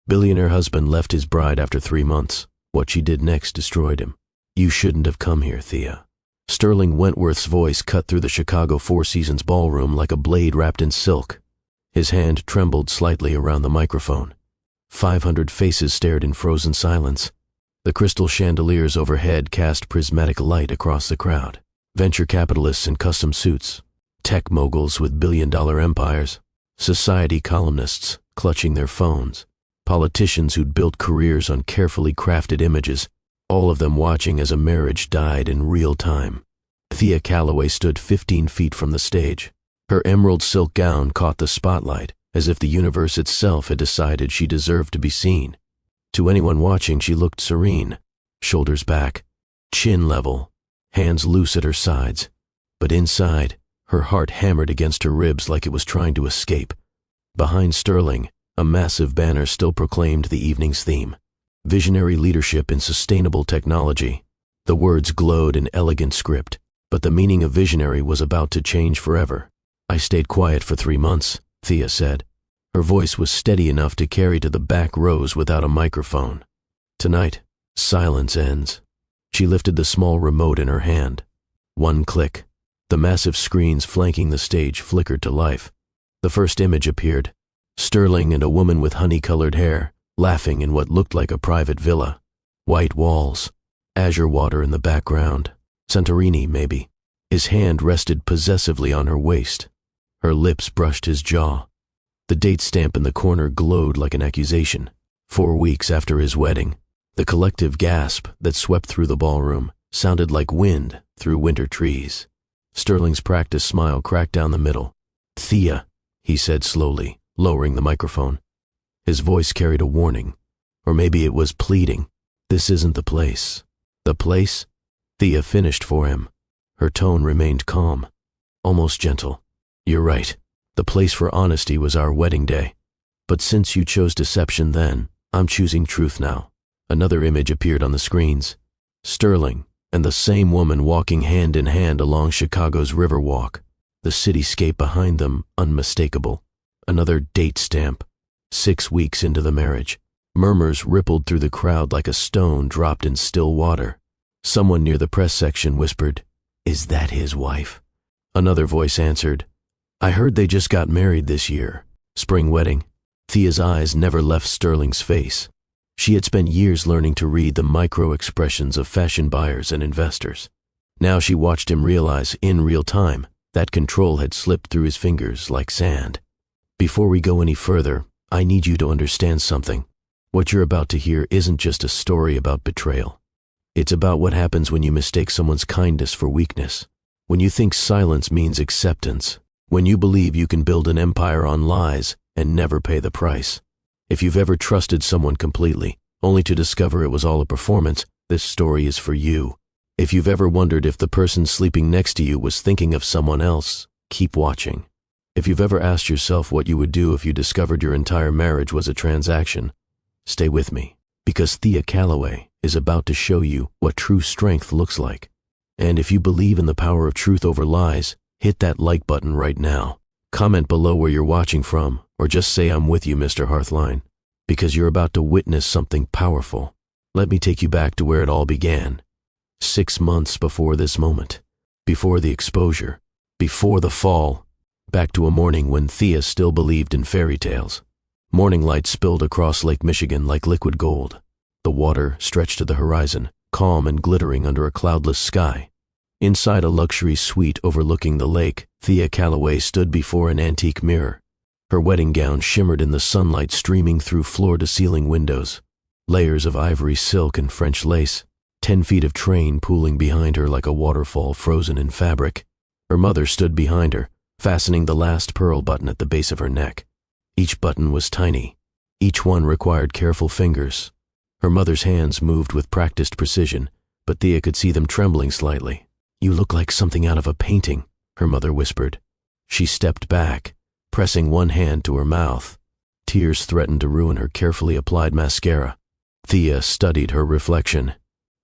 Billionaire husband left his bride after 3 months. What she did next destroyed him. You shouldn't have come here, Thea. Sterling Wentworth's voice cut through the Chicago Four Seasons ballroom like a blade wrapped in silk. His hand trembled slightly around the microphone. 500 faces stared in frozen silence. The crystal chandeliers overhead cast prismatic light across the crowd. Venture capitalists in custom suits, tech moguls with billion-dollar empires, society columnists clutching their phones, politicians who'd built careers on carefully crafted images, all of them watching as a marriage died in real time. Thea Calloway stood 15 feet from the stage. Her emerald silk gown caught the spotlight, as if the universe itself had decided she deserved to be seen. To anyone watching, she looked serene, shoulders back, chin level, hands loose at her sides. But inside, her heart hammered against her ribs like it was trying to escape. Behind Sterling, a massive banner still proclaimed the evening's theme: Visionary Leadership in Sustainable Technology. The words glowed in elegant script, but the meaning of visionary was about to change forever. I stayed quiet for 3 months, Thea said. Her voice was steady enough to carry to the back rows without a microphone. Tonight, silence ends. She lifted the small remote in her hand. One click. The massive screens flanking the stage flickered to life. The first image appeared. Sterling and a woman with honey-colored hair, laughing in what looked like a private villa. White walls, azure water in the background. Santorini, maybe. His hand rested possessively on her waist. Her lips brushed his jaw. The date stamp in the corner glowed like an accusation. 4 weeks after his wedding. The collective gasp that swept through the ballroom sounded like wind through winter trees. Sterling's practiced smile cracked down the middle. Thea, he said slowly, lowering the microphone. His voice carried a warning, or maybe it was pleading. This isn't the place. The place? Thea finished for him. Her tone remained calm, almost gentle. You're right. The place for honesty was our wedding day. But since you chose deception then, I'm choosing truth now. Another image appeared on the screens. Sterling and the same woman walking hand in hand along Chicago's Riverwalk. The cityscape behind them unmistakable. Another date stamp. 6 weeks into the marriage. Murmurs rippled through the crowd like a stone dropped in still water. Someone near the press section whispered, "Is that his wife?" Another voice answered, "I heard they just got married this year. Spring wedding." Thea's eyes never left Sterling's face. She had spent years learning to read the micro-expressions of fashion buyers and investors. Now she watched him realize, in real time, that control had slipped through his fingers like sand. Before we go any further, I need you to understand something. What you're about to hear isn't just a story about betrayal. It's about what happens when you mistake someone's kindness for weakness. When you think silence means acceptance. When you believe you can build an empire on lies and never pay the price. If you've ever trusted someone completely, only to discover it was all a performance, this story is for you. If you've ever wondered if the person sleeping next to you was thinking of someone else, keep watching. If you've ever asked yourself what you would do if you discovered your entire marriage was a transaction, stay with me, because Thea Calloway is about to show you what true strength looks like. And if you believe in the power of truth over lies, hit that like button right now. Comment below where you're watching from, or just say I'm with you, Mr. Hearthline, because you're about to witness something powerful. Let me take you back to where it all began. 6 months before this moment, before the exposure, before the fall, back to a morning when Thea still believed in fairy tales. Morning light spilled across Lake Michigan like liquid gold. The water stretched to the horizon, calm and glittering under a cloudless sky. Inside a luxury suite overlooking the lake, Thea Calloway stood before an antique mirror. Her wedding gown shimmered in the sunlight streaming through floor-to-ceiling windows. Layers of ivory silk and French lace. 10 feet of train pooling behind her like a waterfall frozen in fabric. Her mother stood behind her, fastening the last pearl button at the base of her neck. Each button was tiny. Each one required careful fingers. Her mother's hands moved with practiced precision, but Thea could see them trembling slightly. "You look like something out of a painting," her mother whispered. She stepped back, pressing one hand to her mouth. Tears threatened to ruin her carefully applied mascara. Thea studied her reflection.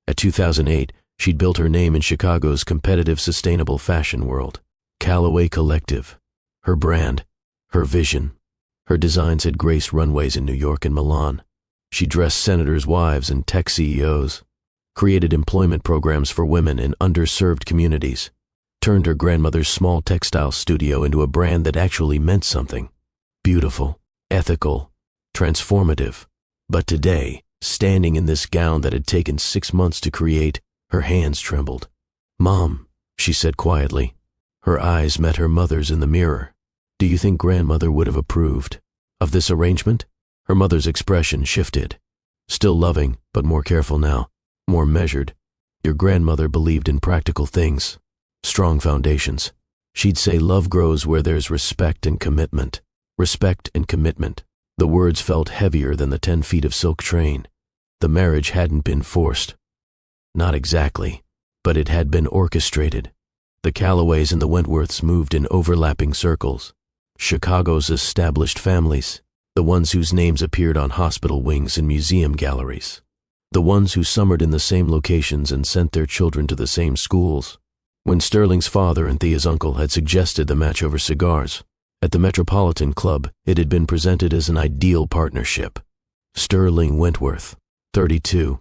At 2008, she'd built her name in Chicago's competitive sustainable fashion world. Calloway Collective. Her brand, her vision. Her designs had graced runways in New York and Milan, She dressed senators' wives and tech CEOs, created employment programs for women in underserved communities, turned her grandmother's small textile studio into a brand that actually meant something. Beautiful, ethical, transformative. But today, standing in this gown that had taken 6 months to create, her hands trembled. "Mom," she said quietly. Her eyes met her mother's in the mirror. "Do you think grandmother would have approved of this arrangement?" Her mother's expression shifted. Still loving, but more careful now, more measured. "Your grandmother believed in practical things, strong foundations. She'd say love grows where there's respect and commitment. Respect and commitment." The words felt heavier than the 10 feet of silk train. The marriage hadn't been forced. Not exactly, but it had been orchestrated. The Callaways and the Wentworths moved in overlapping circles. Chicago's established families, the ones whose names appeared on hospital wings and museum galleries, the ones who summered in the same locations and sent their children to the same schools. When Sterling's father and Thea's uncle had suggested the match over cigars, at the Metropolitan Club, it had been presented as an ideal partnership. Sterling Wentworth, 32,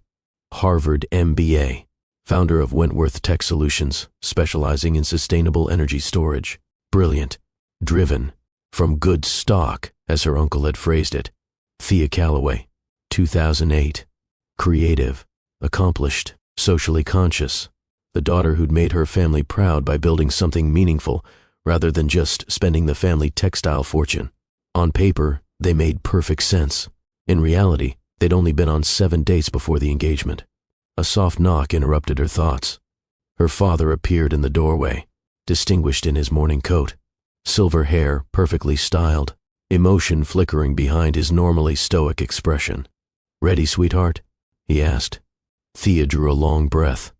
Harvard MBA, founder of Wentworth Tech Solutions, specializing in sustainable energy storage. Brilliant, driven, from good stock, as her uncle had phrased it. Thea Calloway, 2008, creative, accomplished, socially conscious, the daughter who'd made her family proud by building something meaningful rather than just spending the family textile fortune. On paper, they made perfect sense. In reality, they'd only been on 7 dates before the engagement. A soft knock interrupted her thoughts. Her father appeared in the doorway, distinguished in his morning coat. Silver hair, perfectly styled, emotion flickering behind his normally stoic expression. "Ready, sweetheart?" he asked. Thea drew a long breath.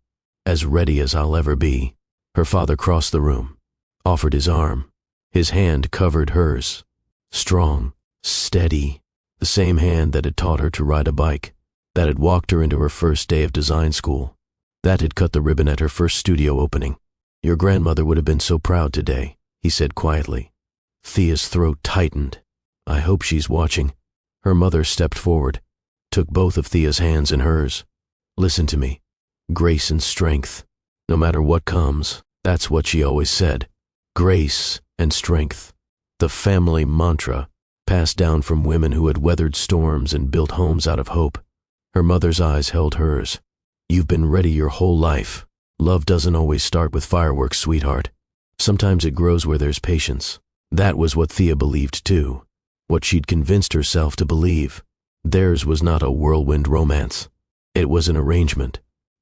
"As ready as I'll ever be." Her father crossed the room, offered his arm. His hand covered hers. Strong, steady, the same hand that had taught her to ride a bike, that had walked her into her first day of design school, that had cut the ribbon at her first studio opening. "Your grandmother would have been so proud today," he said quietly. Thea's throat tightened. "I hope she's watching." Her mother stepped forward, took both of Thea's hands in hers. "Listen to me. Grace and strength. No matter what comes," that's what she always said. Grace and strength. The family mantra, passed down from women who had weathered storms and built homes out of hope. Her mother's eyes held hers. "You've been ready your whole life. Love doesn't always start with fireworks, sweetheart. Sometimes it grows where there's patience." That was what Thea believed too, what she'd convinced herself to believe. Theirs was not a whirlwind romance. It was an arrangement,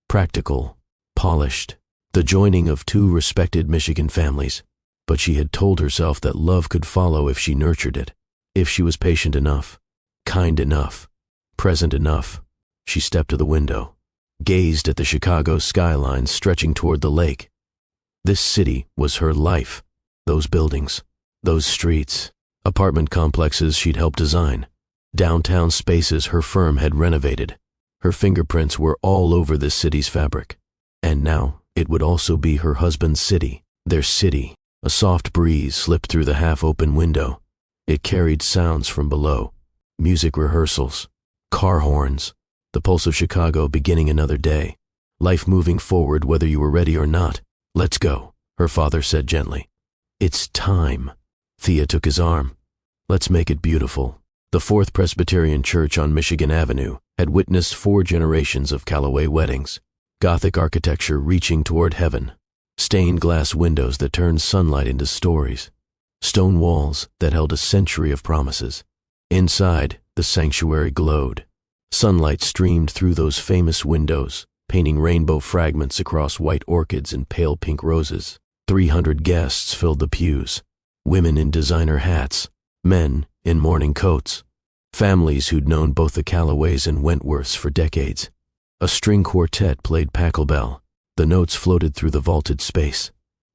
practical, polished, the joining of 2 respected Michigan families. But she had told herself that love could follow if she nurtured it, if she was patient enough, kind enough, present enough. She stepped to the window, gazed at the Chicago skyline stretching toward the lake. This city was her life. Those buildings, those streets, apartment complexes she'd helped design, downtown spaces her firm had renovated. Her fingerprints were all over this city's fabric. And now it would also be her husband's city, their city. A soft breeze slipped through the half-open window. It carried sounds from below, music rehearsals, car horns, the pulse of Chicago beginning another day, life moving forward whether you were ready or not. "Let's go," her father said gently. "It's time." Thea took his arm. "Let's make it beautiful." The Fourth Presbyterian Church on Michigan Avenue had witnessed 4 generations of Callaway weddings. Gothic architecture reaching toward heaven, stained glass windows that turned sunlight into stories, stone walls that held a century of promises. Inside, the sanctuary glowed. Sunlight streamed through those famous windows, painting rainbow fragments across white orchids and pale pink roses. 300 guests filled the pews, women in designer hats, men in morning coats, families who'd known both the Callaways and Wentworths for decades. A string quartet played pachelbel. The notes floated through the vaulted space,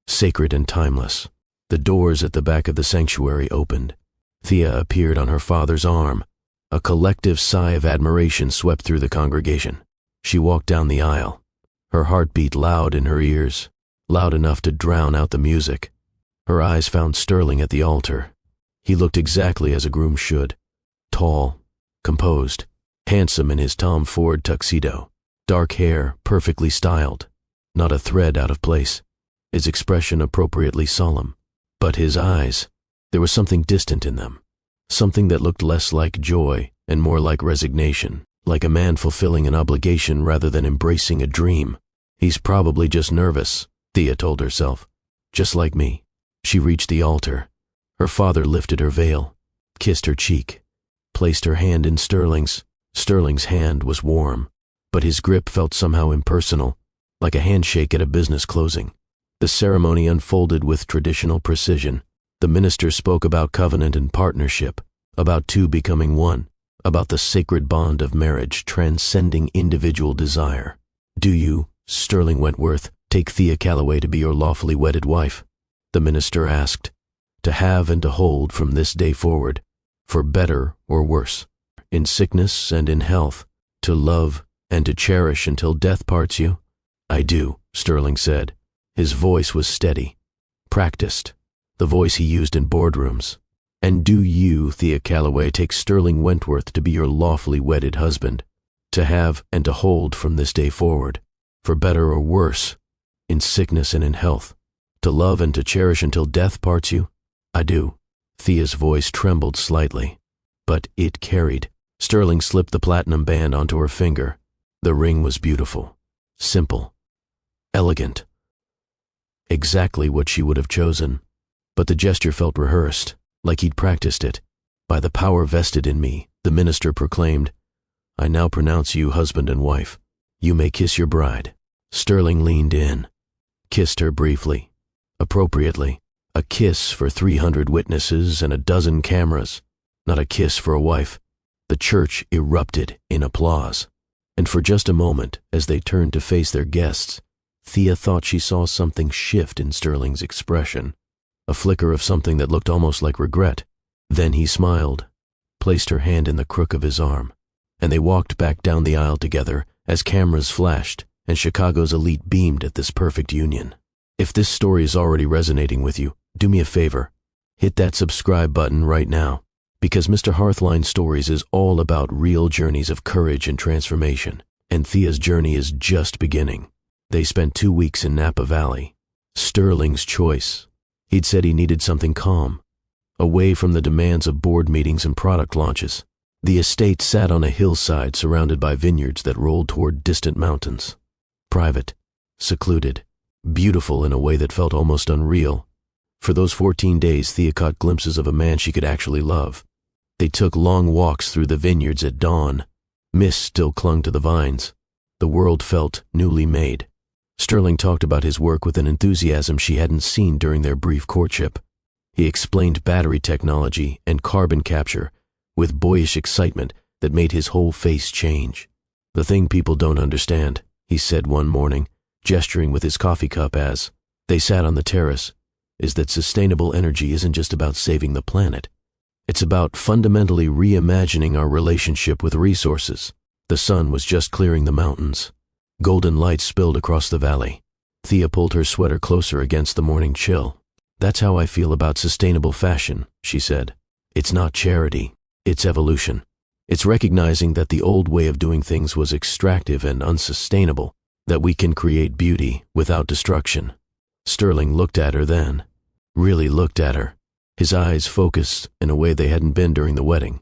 sacred and timeless. The doors at the back of the sanctuary opened. Thea appeared on her father's arm. A collective sigh of admiration swept through the congregation. She walked down the aisle, her heart beat loud in her ears, loud enough to drown out the music. Her eyes found Sterling at the altar. He looked exactly as a groom should, tall, composed, handsome in his Tom Ford tuxedo, dark hair perfectly styled, not a thread out of place, his expression appropriately solemn. But his eyes, there was something distant in them, something that looked less like joy and more like resignation, like a man fulfilling an obligation rather than embracing a dream. He's probably just nervous, Thea told herself. Just like me. She reached the altar. Her father lifted her veil, kissed her cheek, placed her hand in Sterling's. Sterling's hand was warm, but his grip felt somehow impersonal, like a handshake at a business closing. The ceremony unfolded with traditional precision. The minister spoke about covenant and partnership, about two becoming one, about the sacred bond of marriage transcending individual desire. Do you, Sterling Wentworth, take Thea Calloway to be your lawfully wedded wife? The minister asked. To have and to hold from this day forward, for better or worse, in sickness and in health, to love and to cherish until death parts you? I do, Sterling said. His voice was steady, practiced, the voice he used in boardrooms. And do you, Thea Calloway, take Sterling Wentworth to be your lawfully wedded husband, to have and to hold from this day forward, for better or worse, in sickness and in health, to love and to cherish until death parts you? I do. Thea's voice trembled slightly, but it carried. Sterling slipped the platinum band onto her finger. The ring was beautiful, simple, elegant. Exactly what she would have chosen, but the gesture felt rehearsed, like he'd practiced it. By the power vested in me, the minister proclaimed, I now pronounce you husband and wife. You may kiss your bride. Sterling leaned in, kissed her briefly, appropriately, a kiss for 300 witnesses and a dozen cameras, not a kiss for a wife. The church erupted in applause, and for just a moment, as they turned to face their guests, Thea thought she saw something shift in Sterling's expression, a flicker of something that looked almost like regret. Then he smiled, placed her hand in the crook of his arm, and they walked back down the aisle together as cameras flashed and Chicago's elite beamed at this perfect union. If this story is already resonating with you, do me a favor. Hit that subscribe button right now, because Mr. Hearthline Stories is all about real journeys of courage and transformation, and Thea's journey is just beginning. They spent 2 weeks in Napa Valley. Sterling's choice. He'd said he needed something calm, away from the demands of board meetings and product launches. The estate sat on a hillside surrounded by vineyards that rolled toward distant mountains. Private, secluded, beautiful in a way that felt almost unreal. For those 14 days, Thea caught glimpses of a man she could actually love. They took long walks through the vineyards at dawn. Mist still clung to the vines. The world felt newly made. Sterling talked about his work with an enthusiasm she hadn't seen during their brief courtship. He explained battery technology and carbon capture with boyish excitement that made his whole face change. The thing people don't understand, he said one morning, gesturing with his coffee cup as they sat on the terrace, is that sustainable energy isn't just about saving the planet. It's about fundamentally reimagining our relationship with resources. The sun was just clearing the mountains. Golden light spilled across the valley. Thea pulled her sweater closer against the morning chill. That's how I feel about sustainable fashion, she said. It's not charity, it's evolution. It's recognizing that the old way of doing things was extractive and unsustainable, that we can create beauty without destruction. Sterling looked at her then, really looked at her, his eyes focused in a way they hadn't been during the wedding.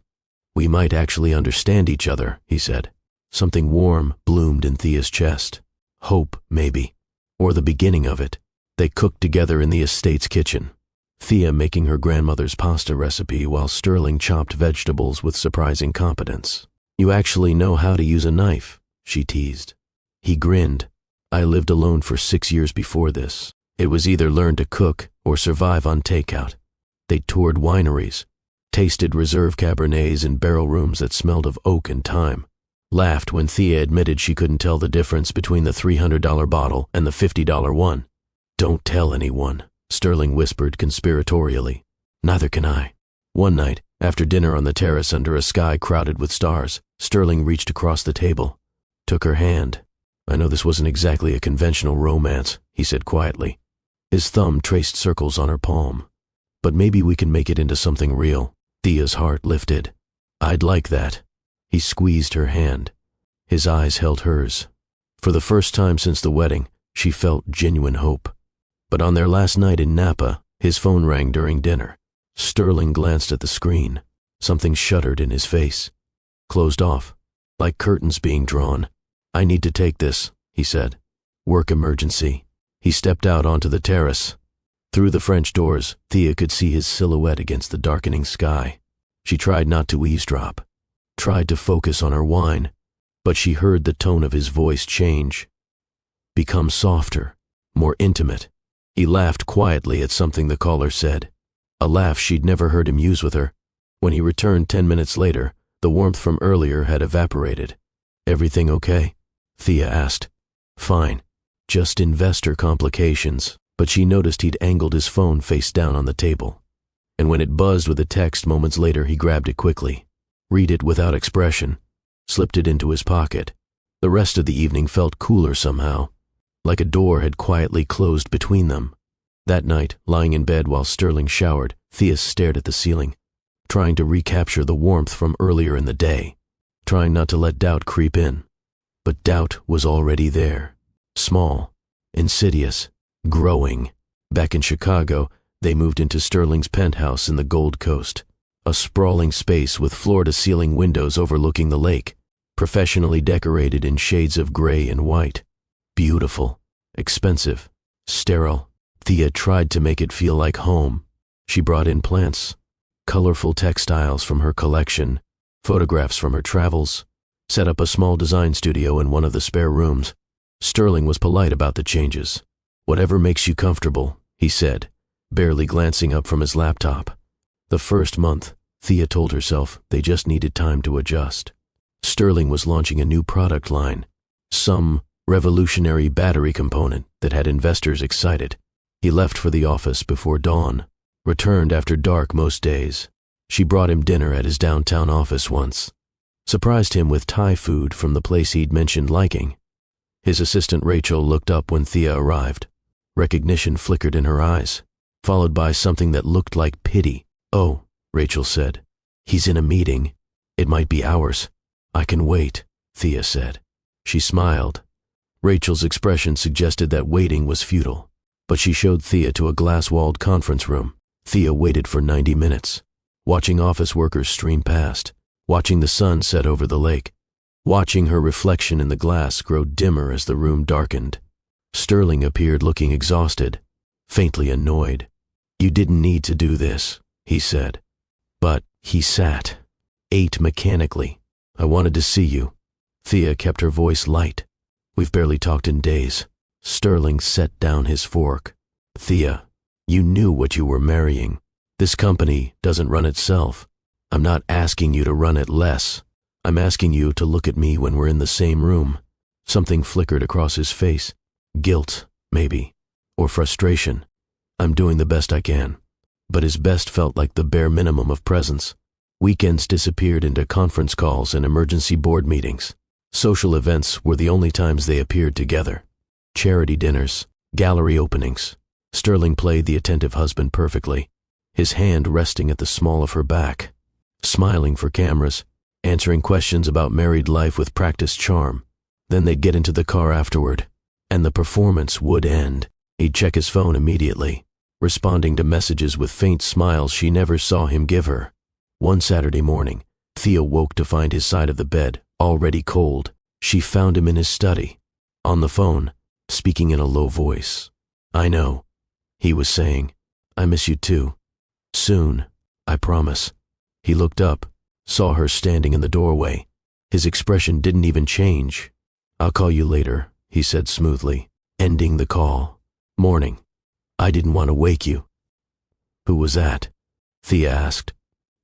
We might actually understand each other, he said. Something warm bloomed in Thea's chest. Hope, maybe, or the beginning of it. They cooked together in the estate's kitchen, Thea making her grandmother's pasta recipe while Sterling chopped vegetables with surprising competence. You actually know how to use a knife, she teased. He grinned. I lived alone for 6 years before this. It was either learn to cook or survive on takeout. They toured wineries, tasted reserve Cabernets in barrel rooms that smelled of oak and thyme, laughed when Thea admitted she couldn't tell the difference between the $300 bottle and the $50 one. Don't tell anyone, Sterling whispered conspiratorially. Neither can I. One night, after dinner on the terrace under a sky crowded with stars, Sterling reached across the table, took her hand. I know this wasn't exactly a conventional romance, he said quietly. His thumb traced circles on her palm. But maybe we can make it into something real. Thea's heart lifted. I'd like that. He squeezed her hand. His eyes held hers. For the first time since the wedding, she felt genuine hope. But on their last night in Napa, his phone rang during dinner. Sterling glanced at the screen. Something shuddered in his face. Closed off, like curtains being drawn. "I need to take this," he said. "Work emergency." He stepped out onto the terrace. Through the French doors, Thea could see his silhouette against the darkening sky. She tried not to eavesdrop, tried to focus on her wine, but she heard the tone of his voice change, become softer, more intimate. He laughed quietly at something the caller said, a laugh she'd never heard him use with her. When he returned 10 minutes later, the warmth from earlier had evaporated. "Everything okay?" Thea asked. "Fine. Just investor complications," but she noticed he'd angled his phone face down on the table. And when it buzzed with a text moments later, he grabbed it quickly, read it without expression, slipped it into his pocket. The rest of the evening felt cooler somehow, like a door had quietly closed between them. That night, lying in bed while Sterling showered, Thea stared at the ceiling, trying to recapture the warmth from earlier in the day, trying not to let doubt creep in. But doubt was already there, small, insidious, growing. Back in Chicago, they moved into Sterling's penthouse in the Gold Coast, a sprawling space with floor-to-ceiling windows overlooking the lake, professionally decorated in shades of gray and white. Beautiful, expensive, sterile. Thea tried to make it feel like home. She brought in plants, colorful textiles from her collection, photographs from her travels, set up a small design studio in one of the spare rooms. Sterling was polite about the changes. "Whatever makes you comfortable," he said, barely glancing up from his laptop. The first month, Thea told herself they just needed time to adjust. Sterling was launching a new product line, some revolutionary battery component that had investors excited. He left for the office before dawn, returned after dark most days. She brought him dinner at his downtown office once, surprised him with Thai food from the place he'd mentioned liking. His assistant Rachel looked up when Thea arrived. Recognition flickered in her eyes, followed by something that looked like pity. "Oh," Rachel said. "He's in a meeting. It might be hours." "I can wait," Thea said. She smiled. Rachel's expression suggested that waiting was futile, but she showed Thea to a glass-walled conference room. Thea waited for 90 minutes, watching office workers stream past, watching the sun set over the lake, watching her reflection in the glass grow dimmer as the room darkened. Sterling appeared looking exhausted, faintly annoyed. "You didn't need to do this," he said. But he sat, ate mechanically. "I wanted to see you." Thea kept her voice light. "We've barely talked in days." Sterling set down his fork. "Thea, you knew what you were marrying. This company doesn't run itself. I'm not asking you to run it less. I'm asking you to look at me when we're in the same room." Something flickered across his face. Guilt, maybe, or frustration. "I'm doing the best I can." But his best felt like the bare minimum of presence. Weekends disappeared into conference calls and emergency board meetings. Social events were the only times they appeared together. Charity dinners, gallery openings. Sterling played the attentive husband perfectly, his hand resting at the small of her back, smiling for cameras, answering questions about married life with practiced charm. Then they'd get into the car afterward, and the performance would end. He'd check his phone immediately, responding to messages with faint smiles she never saw him give her. One Saturday morning, Thea woke to find his side of the bed already cold. She found him in his study, on the phone, speaking in a low voice. "I know," he was saying. "I miss you too. Soon, I promise." He looked up, saw her standing in the doorway. His expression didn't even change. "I'll call you later," he said smoothly, ending the call. "Morning. I didn't want to wake you." "Who was that?" Thea asked.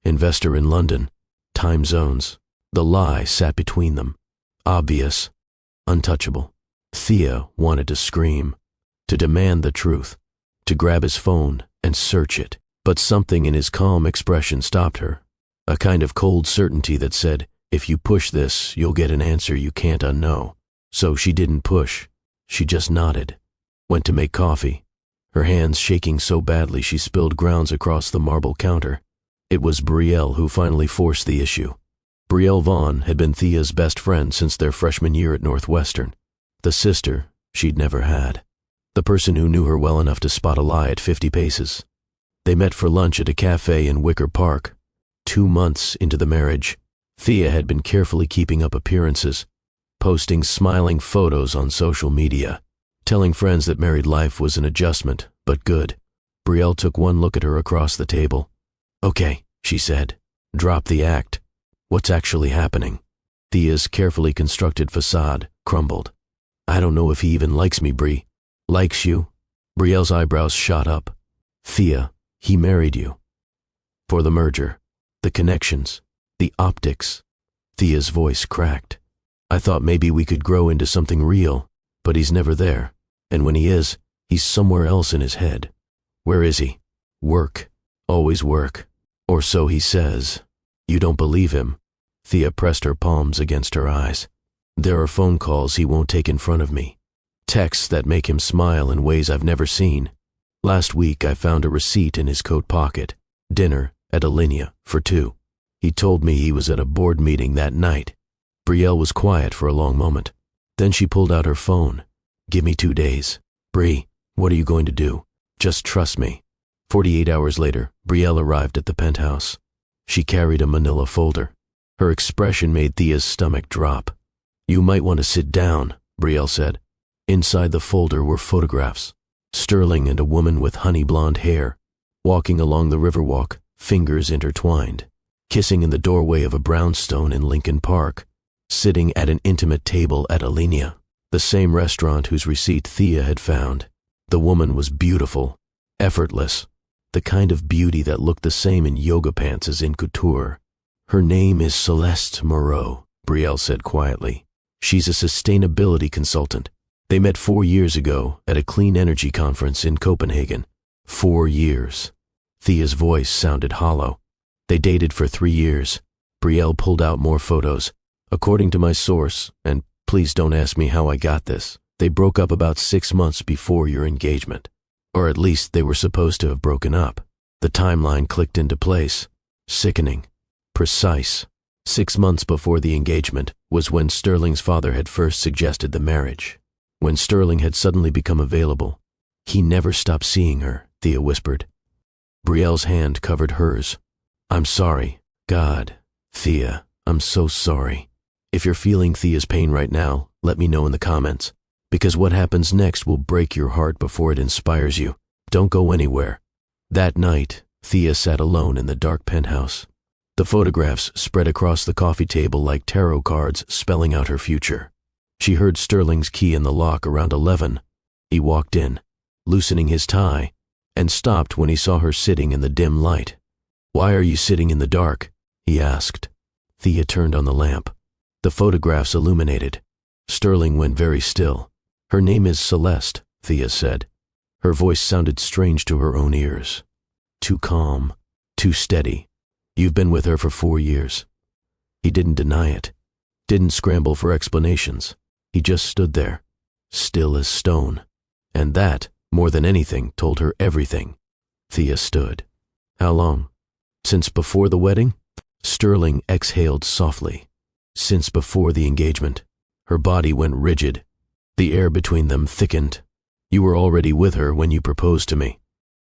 "Investor in London. Time zones." The lie sat between them. Obvious. Untouchable. Thea wanted to scream, to demand the truth, to grab his phone and search it. But something in his calm expression stopped her. A kind of cold certainty that said, if you push this, you'll get an answer you can't unknow. So she didn't push. She just nodded. Went to make coffee, her hands shaking so badly she spilled grounds across the marble counter. It was Brielle who finally forced the issue. Brielle Vaughn had been Thea's best friend since their freshman year at Northwestern. The sister she'd never had. The person who knew her well enough to spot a lie at 50 paces. They met for lunch at a cafe in Wicker Park. 2 months into the marriage, Thea had been carefully keeping up appearances, posting smiling photos on social media, telling friends that married life was an adjustment, but good. Brielle took one look at her across the table. "Okay," she said. "Drop the act. What's actually happening?" Thea's carefully constructed facade crumbled. "I don't know if he even likes me, Bri." "Likes you?" Brielle's eyebrows shot up. "Thea, he married you. For the merger, the connections, the optics." Thea's voice cracked. "I thought maybe we could grow into something real, but he's never there. And when he is, he's somewhere else in his head." "Where is he?" "Work. Always work. Or so he says." "You don't believe him?" Thea pressed her palms against her eyes. "There are phone calls he won't take in front of me. Texts that make him smile in ways I've never seen. Last week I found a receipt in his coat pocket. Dinner at Alinea for 2. He told me he was at a board meeting that night." Brielle was quiet for a long moment. Then she pulled out her phone. "Give me 2 days. Bri, what are you going to do? Just trust me." 48 hours later, Brielle arrived at the penthouse. She carried a manila folder. Her expression made Thea's stomach drop. "You might want to sit down," Brielle said. Inside the folder were photographs. Sterling and a woman with honey blonde hair, walking along the riverwalk, fingers intertwined, kissing in the doorway of a brownstone in Lincoln Park, sitting at an intimate table at Alinea, the same restaurant whose receipt Thea had found. The woman was beautiful, effortless, the kind of beauty that looked the same in yoga pants as in couture. "Her name is Celeste Moreau," Brielle said quietly. "She's a sustainability consultant. They met 4 years ago at a clean energy conference in Copenhagen. 4 years. Thea's voice sounded hollow. They dated for 3 years. Brielle pulled out more photos. "According to my source, and please don't ask me how I got this, they broke up about 6 months before your engagement. Or at least they were supposed to have broken up." The timeline clicked into place. Sickening. Precise. 6 months before the engagement was when Sterling's father had first suggested the marriage. When Sterling had suddenly become available. "He never stopped seeing her," Thea whispered. Brielle's hand covered hers. "I'm sorry. God, Thea, I'm so sorry. If you're feeling Thea's pain right now, let me know in the comments. Because what happens next will break your heart before it inspires you. Don't go anywhere." That night, Thea sat alone in the dark penthouse. The photographs spread across the coffee table like tarot cards spelling out her future. She heard Sterling's key in the lock around 11. He walked in, loosening his tie, and stopped when he saw her sitting in the dim light. "Why are you sitting in the dark?" he asked. Thea turned on the lamp. The photographs illuminated. Sterling went very still. "Her name is Celeste," Thea said. Her voice sounded strange to her own ears. Too calm, too steady. "You've been with her for 4 years. He didn't deny it. Didn't scramble for explanations. He just stood there, still as stone. And that, more than anything, told her everything. Thea stood. "How long?" "Since before the wedding?" Sterling exhaled softly. "Since before the engagement." Her body went rigid. The air between them thickened. "You were already with her when you proposed to me."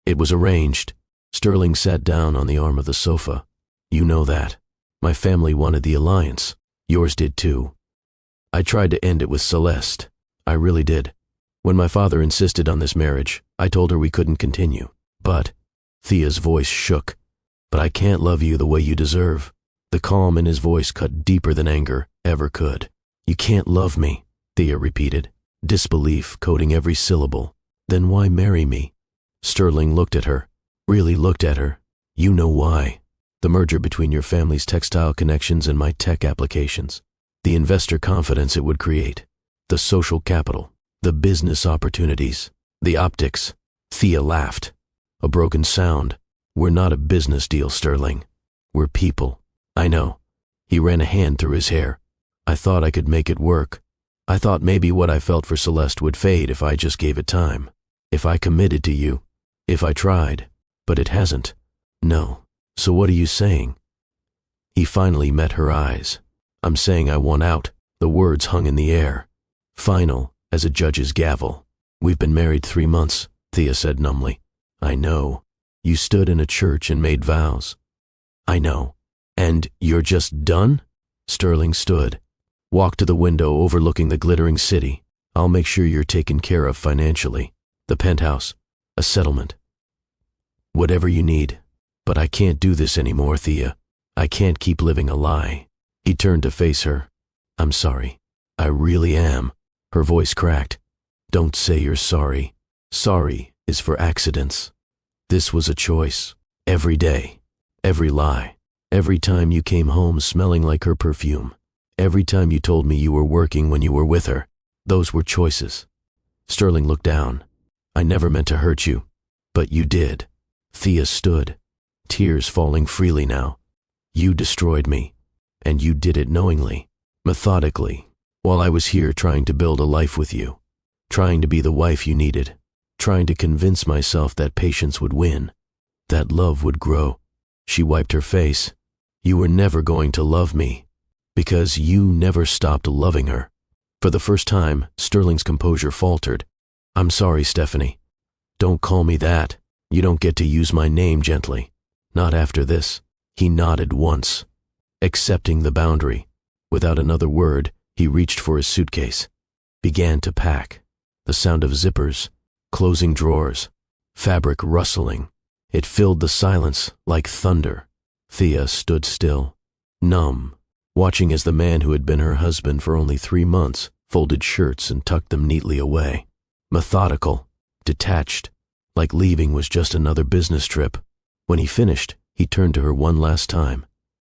"It was arranged." Sterling sat down on the arm of the sofa. "You know that. My family wanted the alliance. Yours did too. I tried to end it with Celeste. I really did. When my father insisted on this marriage, I told her we couldn't continue. But," Thea's voice shook, "but I can't love you the way you deserve." The calm in his voice cut deeper than anger ever could. "You can't love me," Thea repeated, disbelief coating every syllable. "Then why marry me?" Sterling looked at her, really looked at her. "You know why. The merger between your family's textile connections and my tech applications. The investor confidence it would create. The social capital. The business opportunities. The optics." Thea laughed. A broken sound. "We're not a business deal, Sterling. We're people." "I know." He ran a hand through his hair. "I thought I could make it work. I thought maybe what I felt for Celeste would fade if I just gave it time. If I committed to you. If I tried. But it hasn't." "No. So what are you saying?" He finally met her eyes. "I'm saying I want out." The words hung in the air, final as a judge's gavel. "We've been married 3 months, Thea said numbly. "I know. You stood in a church and made vows." "I know. And you're just done?" Sterling stood, walked to the window overlooking the glittering city. "I'll make sure you're taken care of financially. The penthouse, a settlement. Whatever you need. But I can't do this anymore, Thea. I can't keep living a lie." He turned to face her. "I'm sorry. I really am." Her voice cracked. "Don't say you're sorry. Sorry is for accidents. This was a choice. Every day. Every lie. Every time you came home smelling like her perfume. Every time you told me you were working when you were with her. Those were choices." Sterling looked down. "I never meant to hurt you. But you did." Thea stood, tears falling freely now. "You destroyed me. And you did it knowingly, methodically, while I was here trying to build a life with you, trying to be the wife you needed, trying to convince myself that patience would win, that love would grow." She wiped her face. "You were never going to love me, because you never stopped loving her." For the first time, Sterling's composure faltered. "I'm sorry, Stephanie. Don't call me that. You don't get to use my name gently. Not after this." He nodded once, accepting the boundary. Without another word, he reached for his suitcase, began to pack. The sound of zippers, closing drawers, fabric rustling. It filled the silence like thunder. Thea stood still, numb, watching as the man who had been her husband for only 3 months folded shirts and tucked them neatly away. Methodical, detached, like leaving was just another business trip. When he finished, he turned to her one last time.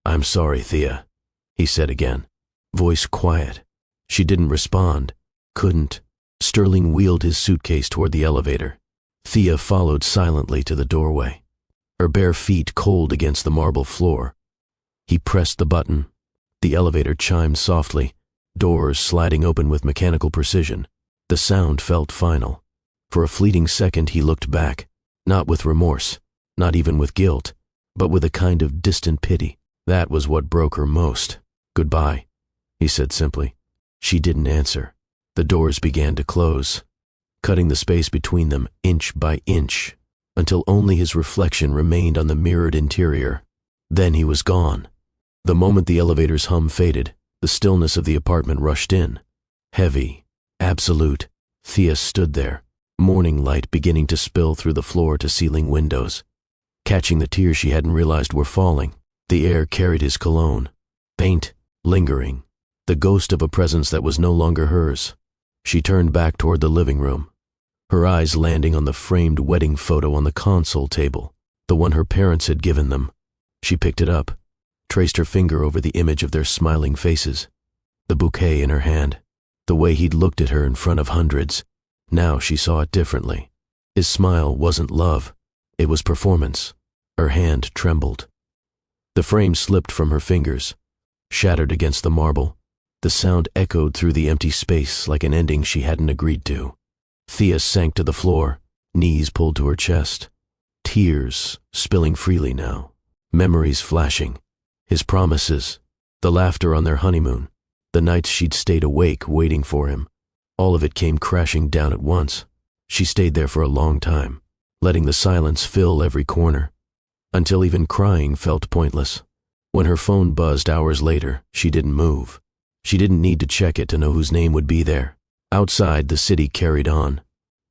"I'm sorry, Thea," he said again, voice quiet. She didn't respond, couldn't. Sterling wheeled his suitcase toward the elevator. Thea followed silently to the doorway, her bare feet cold against the marble floor. He pressed the button. The elevator chimed softly, doors sliding open with mechanical precision. The sound felt final. For a fleeting second he looked back, not with remorse, not even with guilt, but with a kind of distant pity. That was what broke her most. "Goodbye," he said simply. She didn't answer. The doors began to close, cutting the space between them inch by inch, until only his reflection remained on the mirrored interior. Then he was gone. The moment the elevator's hum faded, the stillness of the apartment rushed in. Heavy, absolute. Thea stood there, morning light beginning to spill through the floor-to-ceiling windows, catching the tears she hadn't realized were falling. The air carried his cologne, faint, lingering, the ghost of a presence that was no longer hers. She turned back toward the living room, her eyes landing on the framed wedding photo on the console table, the one her parents had given them. She picked it up, traced her finger over the image of their smiling faces, the bouquet in her hand, the way he'd looked at her in front of hundreds. Now she saw it differently. His smile wasn't love, it was performance. Her hand trembled. The frame slipped from her fingers, shattered against the marble. The sound echoed through the empty space like an ending she hadn't agreed to. Thea sank to the floor, knees pulled to her chest, tears spilling freely now, memories flashing, his promises, the laughter on their honeymoon, the nights she'd stayed awake waiting for him. All of it came crashing down at once. She stayed there for a long time, letting the silence fill every corner, until even crying felt pointless. When her phone buzzed hours later, she didn't move. She didn't need to check it to know whose name would be there. Outside, the city carried on.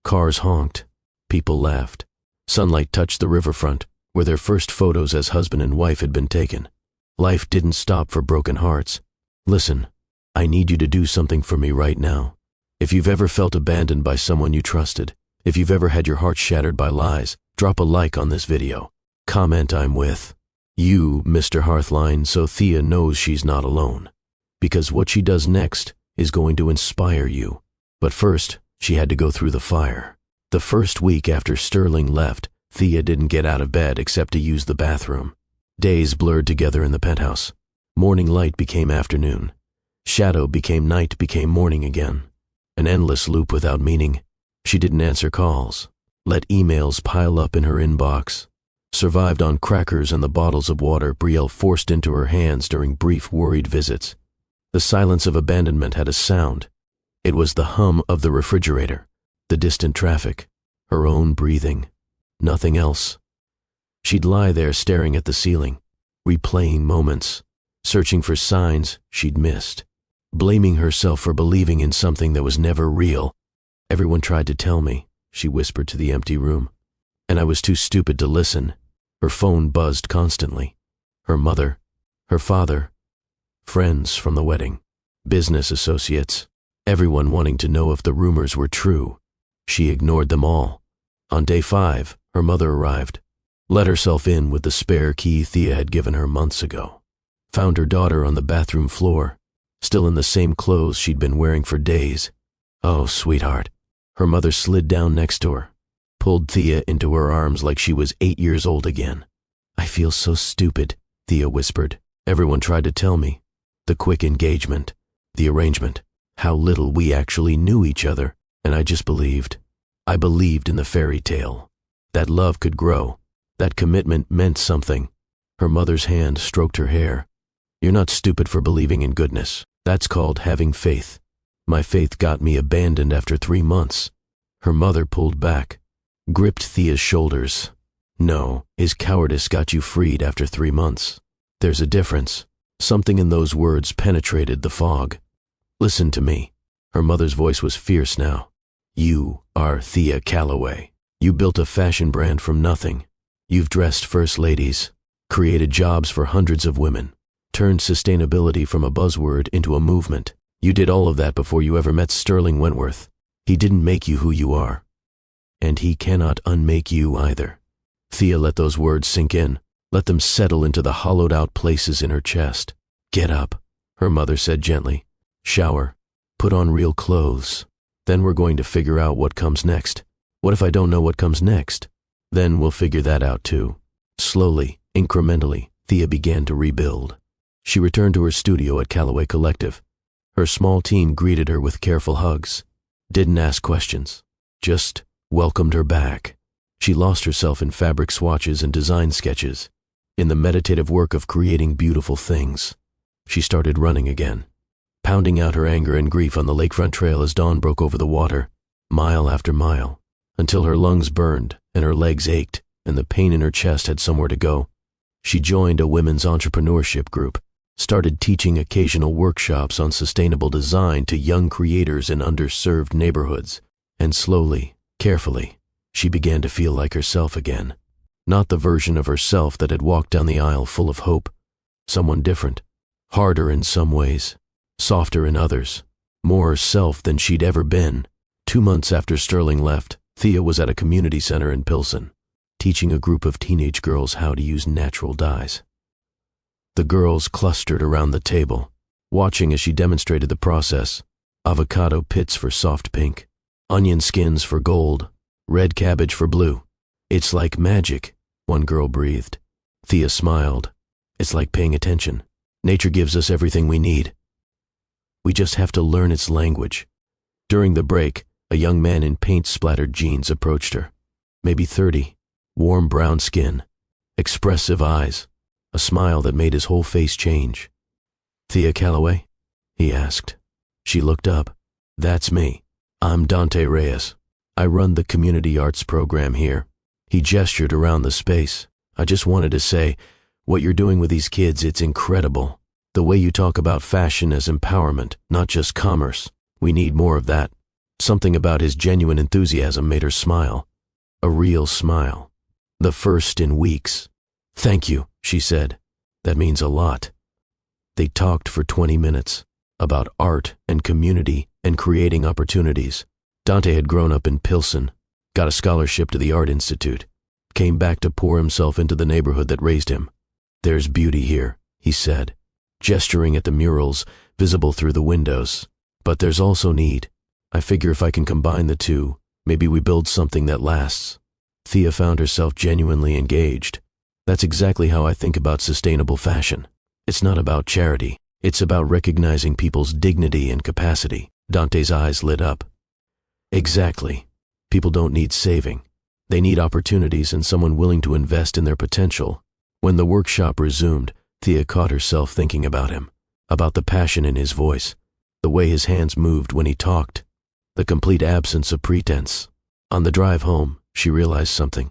Cars honked. People laughed. Sunlight touched the riverfront, where their first photos as husband and wife had been taken. Life didn't stop for broken hearts. "Listen, I need you to do something for me right now. If you've ever felt abandoned by someone you trusted, if you've ever had your heart shattered by lies, drop a like on this video. Comment I'm with you, Mr. Hearthline, so Thea knows she's not alone. Because what she does next is going to inspire you. But first, she had to go through the fire." The first week after Sterling left, Thea didn't get out of bed except to use the bathroom. Days blurred together in the penthouse. Morning light became afternoon. Shadow became night, became morning again. An endless loop without meaning. She didn't answer calls, let emails pile up in her inbox. survived on crackers and the bottles of water Brielle forced into her hands during brief worried visits. The silence of abandonment had a sound. It was the hum of the refrigerator, the distant traffic, her own breathing. Nothing else. She'd lie there staring at the ceiling, replaying moments, searching for signs she'd missed, blaming herself for believing in something that was never real. Everyone tried to tell me, she whispered to the empty room, and I was too stupid to listen. Her phone buzzed constantly. Her mother, her father, friends from the wedding, business associates, everyone wanting to know if the rumors were true. She ignored them all. On day 5, her mother arrived, let herself in with the spare key Thea had given her months ago, found her daughter on the bathroom floor, still in the same clothes she'd been wearing for days. Oh, sweetheart. Her mother slid down next to her, pulled Thea into her arms like she was 8 years old again. I feel so stupid, Thea whispered. Everyone tried to tell me. The quick engagement, the arrangement, how little we actually knew each other, and I just believed. I believed in the fairy tale. That love could grow. That commitment meant something. Her mother's hand stroked her hair. You're not stupid for believing in goodness. That's called having faith. My faith got me abandoned after 3 months. Her mother pulled back, gripped Thea's shoulders. No, his cowardice got you freed after 3 months. There's a difference. Something in those words penetrated the fog. Listen to me. Her mother's voice was fierce now. You are Thea Calloway. You built a fashion brand from nothing. You've dressed first ladies, created jobs for hundreds of women, turned sustainability from a buzzword into a movement. You did all of that before you ever met Sterling Wentworth. He didn't make you who you are. And he cannot unmake you either. Thea let those words sink in, let them settle into the hollowed-out places in her chest. Get up, her mother said gently. Shower, put on real clothes. Then we're going to figure out what comes next. What if I don't know what comes next? Then we'll figure that out too. Slowly, incrementally, Thea began to rebuild. She returned to her studio at Calloway Collective. Her small team greeted her with careful hugs, didn't ask questions, just welcomed her back. She lost herself in fabric swatches and design sketches, in the meditative work of creating beautiful things. She started running again, pounding out her anger and grief on the lakefront trail as dawn broke over the water, mile after mile, until her lungs burned and her legs ached and the pain in her chest had somewhere to go. She joined a women's entrepreneurship group, started teaching occasional workshops on sustainable design to young creators in underserved neighborhoods, and slowly, carefully, she began to feel like herself again. Not the version of herself that had walked down the aisle full of hope. Someone different, harder in some ways, softer in others, more herself than she'd ever been. 2 months after Sterling left, Thea was at a community center in Pilsen, teaching a group of teenage girls how to use natural dyes. The girls clustered around the table, watching as she demonstrated the process. Avocado pits for soft pink, onion skins for gold, red cabbage for blue. It's like magic, one girl breathed. Thea smiled. It's like paying attention. Nature gives us everything we need. We just have to learn its language. During the break, a young man in paint-splattered jeans approached her. Maybe 30, warm brown skin, expressive eyes, a smile that made his whole face change. Thea Calloway? He asked. She looked up. That's me. I'm Dante Reyes. I run the community arts program here. He gestured around the space. I just wanted to say, what you're doing with these kids, it's incredible. The way you talk about fashion as empowerment, not just commerce. We need more of that. Something about his genuine enthusiasm made her smile. A real smile. The first in weeks. Thank you, she said. That means a lot. They talked for 20 minutes about art and community and creating opportunities. Dante had grown up in Pilsen, got a scholarship to the Art Institute, came back to pour himself into the neighborhood that raised him. There's beauty here, he said, gesturing at the murals visible through the windows. But there's also need. I figure if I can combine the two, maybe we build something that lasts. Thea found herself genuinely engaged. That's exactly how I think about sustainable fashion. It's not about charity. It's about recognizing people's dignity and capacity. Dante's eyes lit up. Exactly. People don't need saving. They need opportunities and someone willing to invest in their potential. When the workshop resumed, Thea caught herself thinking about him, about the passion in his voice, the way his hands moved when he talked, the complete absence of pretense. On the drive home, she realized something.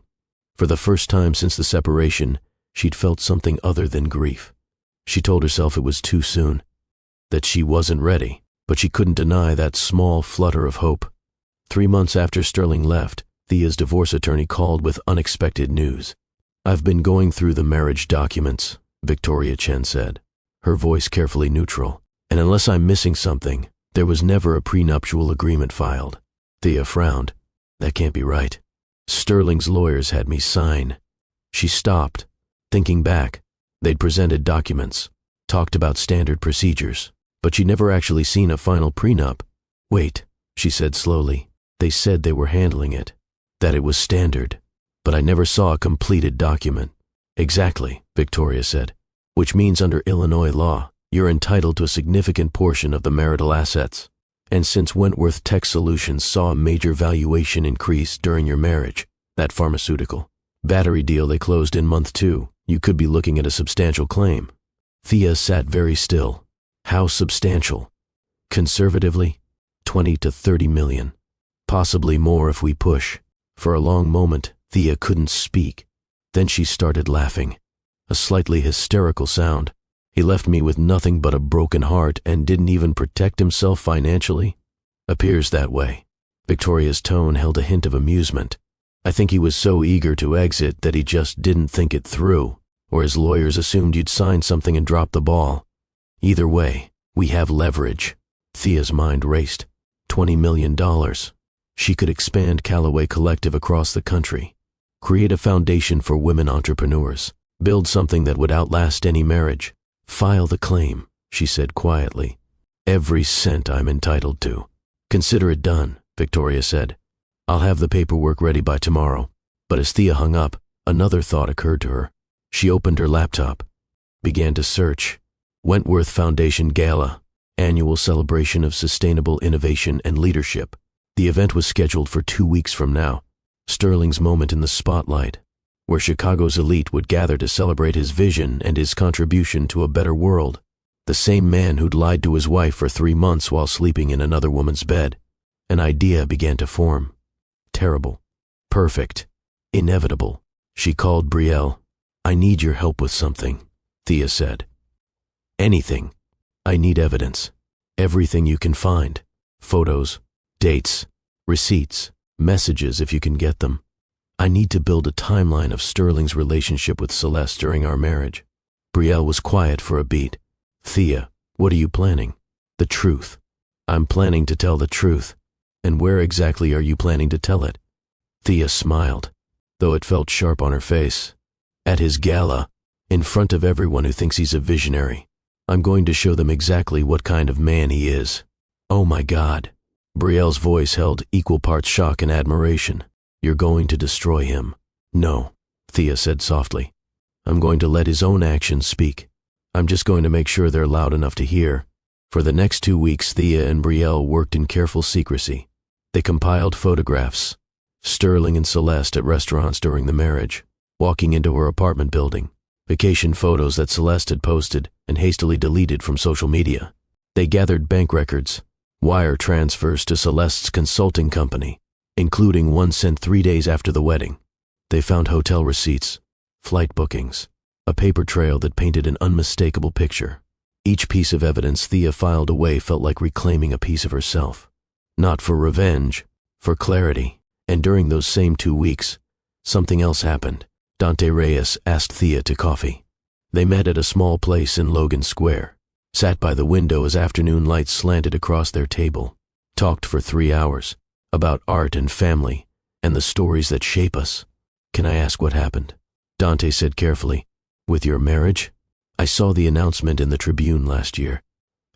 For the first time since the separation, she'd felt something other than grief. She told herself it was too soon, that she wasn't ready, but she couldn't deny that small flutter of hope. 3 months after Sterling left, Thea's divorce attorney called with unexpected news. "I've been going through the marriage documents," Victoria Chen said, her voice carefully neutral, "and unless I'm missing something, there was never a prenuptial agreement filed." Thea frowned. "That can't be right. Sterling's lawyers had me sign." She stopped, thinking back. They'd presented documents, talked about standard procedures, but she'd never actually seen a final prenup. "Wait," she said slowly. "They said they were handling it, that it was standard, but I never saw a completed document." "Exactly," Victoria said, "which means under Illinois law, you're entitled to a significant portion of the marital assets. And since Wentworth Tech Solutions saw a major valuation increase during your marriage, that pharmaceutical battery deal they closed in month 2, you could be looking at a substantial claim." Thea sat very still. How substantial? Conservatively, 20 to 30 million. Possibly more if we push. For a long moment, Thea couldn't speak. Then she started laughing. A slightly hysterical sound. "He left me with nothing but a broken heart and didn't even protect himself financially?" "Appears that way." Victoria's tone held a hint of amusement. "I think he was so eager to exit that he just didn't think it through, or his lawyers assumed you'd sign something and drop the ball. Either way, we have leverage." Thea's mind raced. $20 million. She could expand Callaway Collective across the country, create a foundation for women entrepreneurs, build something that would outlast any marriage. "File the claim," she said quietly. "Every cent I'm entitled to." "Consider it done," Victoria said. "I'll have the paperwork ready by tomorrow." But as Thea hung up, another thought occurred to her. She opened her laptop, began to search. Wentworth Foundation Gala, annual celebration of sustainable innovation and leadership. The event was scheduled for 2 weeks from now. Sterling's moment in the spotlight, where Chicago's elite would gather to celebrate his vision and his contribution to a better world. The same man who'd lied to his wife for 3 months while sleeping in another woman's bed. An idea began to form. Terrible. Perfect. Inevitable. She called Brielle. "I need your help with something," Thea said. "Anything. I need evidence. Everything you can find. Photos, dates, receipts, messages if you can get them. I need to build a timeline of Sterling's relationship with Celeste during our marriage." Brielle was quiet for a beat. "Thea, what are you planning?" "The truth. I'm planning to tell the truth." "And where exactly are you planning to tell it?" Thea smiled, though it felt sharp on her face. "At his gala, in front of everyone who thinks he's a visionary. I'm going to show them exactly what kind of man he is." "Oh my God." Brielle's voice held equal parts shock and admiration. "You're going to destroy him." "No," Thea said softly. "I'm going to let his own actions speak. I'm just going to make sure they're loud enough to hear." For the next 2 weeks, Thea and Brielle worked in careful secrecy. They compiled photographs. Sterling and Celeste at restaurants during the marriage, walking into her apartment building, vacation photos that Celeste had posted and hastily deleted from social media. They gathered bank records, wire transfers to Celeste's consulting company, including one sent 3 days after the wedding. They found hotel receipts, flight bookings, a paper trail that painted an unmistakable picture. Each piece of evidence Thea filed away felt like reclaiming a piece of herself. Not for revenge, for clarity. And during those same 2 weeks, something else happened. Dante Reyes asked Thea to coffee. They met at a small place in Logan Square, sat by the window as afternoon light slanted across their table, talked for 3 hours, about art and family, and the stories that shape us. "Can I ask what happened?" Dante said carefully. "With your marriage? I saw the announcement in the Tribune last year."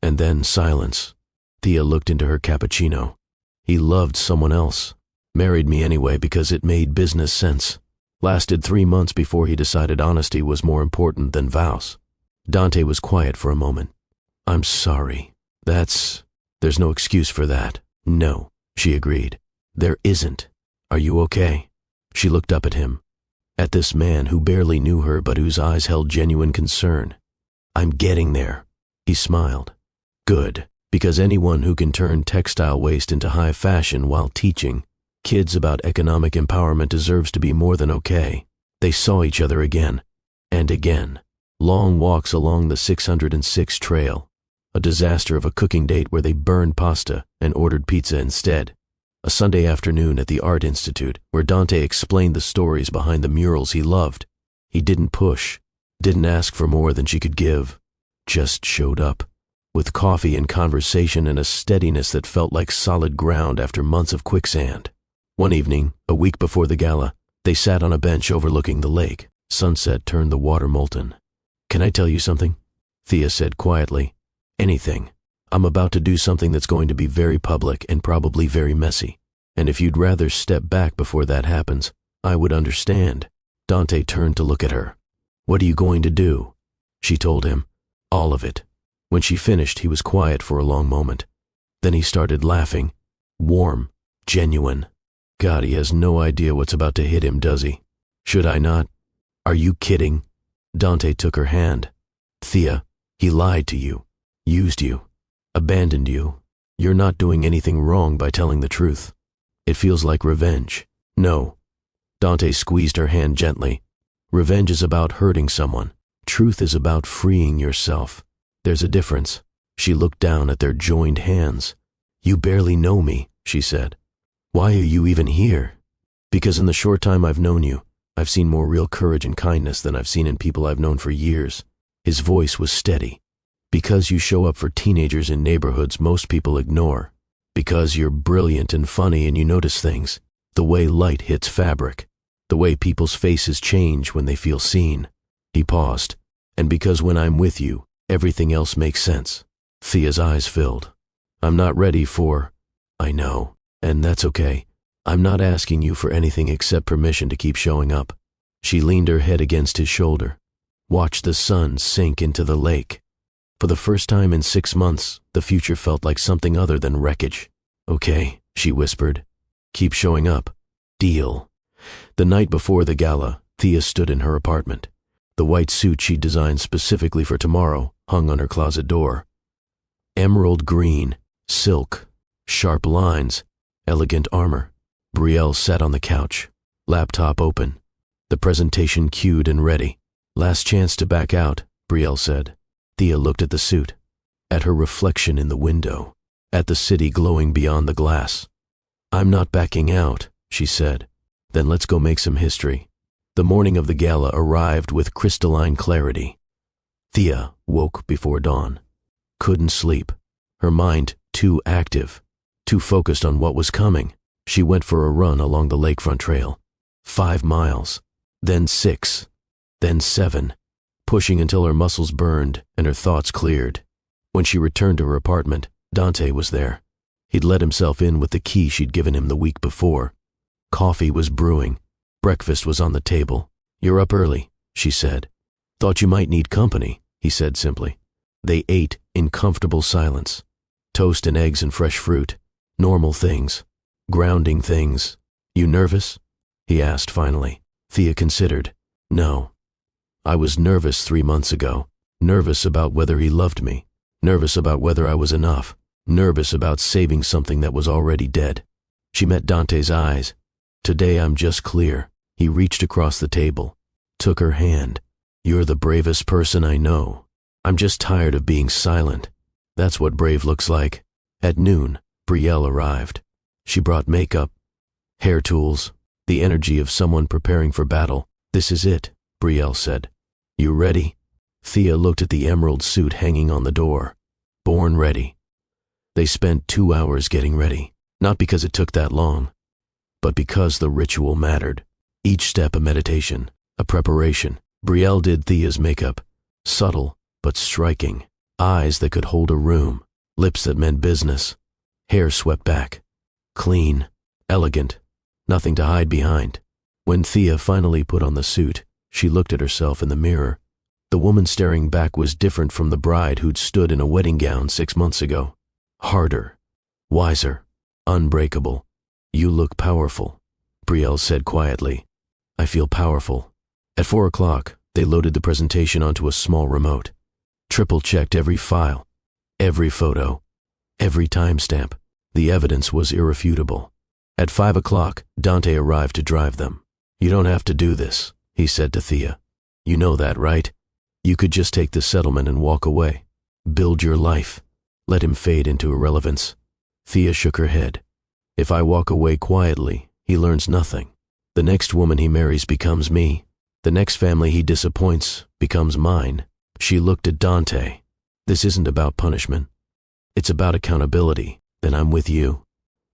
And then silence. Thea looked into her cappuccino. "He loved someone else. Married me anyway because it made business sense. Lasted 3 months before he decided honesty was more important than vows." Dante was quiet for a moment. "I'm sorry. There's no excuse for that." "No," she agreed. "There isn't. Are you okay?" She looked up at him, at this man who barely knew her but whose eyes held genuine concern. "I'm getting there," he smiled. "Good, because anyone who can turn textile waste into high fashion while teaching kids about economic empowerment deserves to be more than okay." They saw each other again, and again. Long walks along the 606 trail. A disaster of a cooking date where they burned pasta and ordered pizza instead. A Sunday afternoon at the Art Institute where Dante explained the stories behind the murals he loved. He didn't push, didn't ask for more than she could give, just showed up, with coffee and conversation and a steadiness that felt like solid ground after months of quicksand. One evening, a week before the gala, they sat on a bench overlooking the lake. Sunset turned the water molten. "Can I tell you something?" Thea said quietly. "Anything. I'm about to do something that's going to be very public and probably very messy. And if you'd rather step back before that happens, I would understand." Dante turned to look at her. "What are you going to do?" She told him. All of it. When she finished, he was quiet for a long moment. Then he started laughing. Warm. Genuine. God, he has no idea what's about to hit him, does he? "Should I not?" "Are you kidding?" Dante took her hand. "Thea, he lied to you. Used you. Abandoned you. You're not doing anything wrong by telling the truth. It feels like revenge." "No." Dante squeezed her hand gently. "Revenge is about hurting someone. Truth is about freeing yourself. There's a difference." She looked down at their joined hands. "You barely know me," she said. "Why are you even here?" "Because in the short time I've known you, I've seen more real courage and kindness than I've seen in people I've known for years." His voice was steady. "Because you show up for teenagers in neighborhoods most people ignore. Because you're brilliant and funny and you notice things. The way light hits fabric. The way people's faces change when they feel seen." He paused. "And because when I'm with you, everything else makes sense." Thea's eyes filled. "I'm not ready for—" "I know, and that's okay. I'm not asking you for anything except permission to keep showing up." She leaned her head against his shoulder. Watched the sun sink into the lake. For the first time in 6 months, the future felt like something other than wreckage. "Okay," she whispered. "Keep showing up. Deal." The night before the gala, Thea stood in her apartment. The white suit she'd designed specifically for tomorrow hung on her closet door. Emerald green, silk, sharp lines, elegant armor. Brielle sat on the couch, laptop open, the presentation cued and ready. "Last chance to back out," Brielle said. Thea looked at the suit, at her reflection in the window, at the city glowing beyond the glass. "I'm not backing out," she said. "Then let's go make some history." The morning of the gala arrived with crystalline clarity. Thea woke before dawn. Couldn't sleep. Her mind too active, too focused on what was coming. She went for a run along the lakefront trail. 5 miles, then 6, then 7, pushing until her muscles burned and her thoughts cleared. When she returned to her apartment, Dante was there. He'd let himself in with the key she'd given him the week before. Coffee was brewing. Breakfast was on the table. "You're up early," she said. "Thought you might need company," he said simply. They ate in comfortable silence. Toast and eggs and fresh fruit. Normal things. Grounding things. "You nervous?" he asked finally. Thea considered. "No. I was nervous 3 months ago. Nervous about whether he loved me. Nervous about whether I was enough. Nervous about saving something that was already dead." She met Dante's eyes. "Today I'm just clear." He reached across the table, took her hand. "You're the bravest person I know. I'm just tired of being silent. That's what brave looks like." At noon, Brielle arrived. She brought makeup, hair tools, the energy of someone preparing for battle. "This is it," Brielle said. "You ready?" Thea looked at the emerald suit hanging on the door. Born ready. They spent 2 hours getting ready, not because it took that long, but because the ritual mattered. Each step a meditation, a preparation. Brielle did Thea's makeup, subtle but striking. Eyes that could hold a room, lips that meant business, hair swept back. Clean, elegant, nothing to hide behind. When Thea finally put on the suit, she looked at herself in the mirror. The woman staring back was different from the bride who'd stood in a wedding gown 6 months ago. Harder, wiser, unbreakable. "You look powerful," Brielle said quietly. I feel powerful. At 4 o'clock, they loaded the presentation onto a small remote. Triple-checked every file, every photo, every timestamp. The evidence was irrefutable. At 5 o'clock, Dante arrived to drive them. "You don't have to do this," he said to Thea. "You know that, right? You could just take the settlement and walk away. Build your life. Let him fade into irrelevance." Thea shook her head. "If I walk away quietly, he learns nothing. The next woman he marries becomes me. The next family he disappoints becomes mine." She looked at Dante. "This isn't about punishment. It's about accountability. Then I'm with you."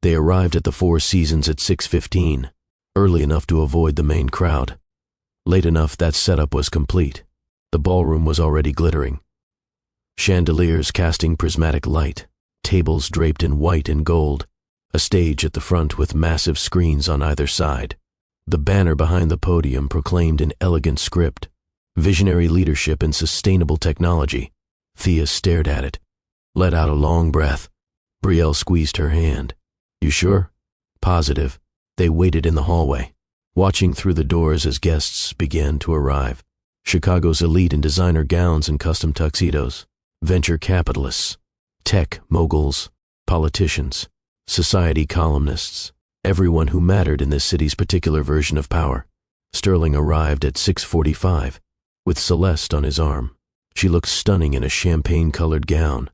They arrived at the Four Seasons at 6:15, early enough to avoid the main crowd. Late enough that setup was complete. The ballroom was already glittering. Chandeliers casting prismatic light, tables draped in white and gold, a stage at the front with massive screens on either side. The banner behind the podium proclaimed in elegant script, "Visionary Leadership in Sustainable Technology." Thea stared at it, let out a long breath. Brielle squeezed her hand. "You sure?" "Positive." They waited in the hallway, watching through the doors as guests began to arrive. Chicago's elite in designer gowns and custom tuxedos, venture capitalists, tech moguls, politicians, society columnists, everyone who mattered in this city's particular version of power. Sterling arrived at 6:45, with Celeste on his arm. She looked stunning in a champagne-colored gown.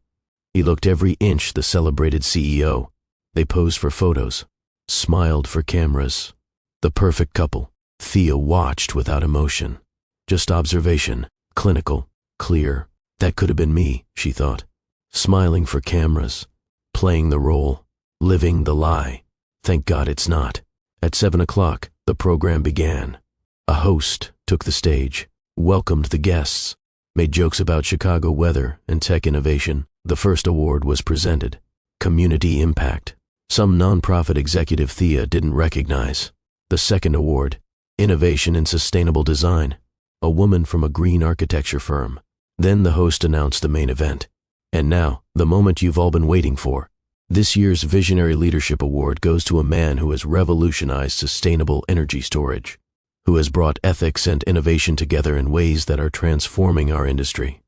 He looked every inch the celebrated CEO. They posed for photos, smiled for cameras. The perfect couple. Thea watched without emotion. Just observation, clinical, clear. That could have been me, she thought. Smiling for cameras, playing the role, living the lie. Thank God it's not. At 7 o'clock, the program began. A host took the stage, welcomed the guests, made jokes about Chicago weather and tech innovation. The first award was presented. Community Impact. Some nonprofit executive Thea didn't recognize. The second award, Innovation in Sustainable Design. A woman from a green architecture firm. Then the host announced the main event. And now, the moment you've all been waiting for. This year's Visionary Leadership Award goes to a man who has revolutionized sustainable energy storage, who has brought ethics and innovation together in ways that are transforming our industry.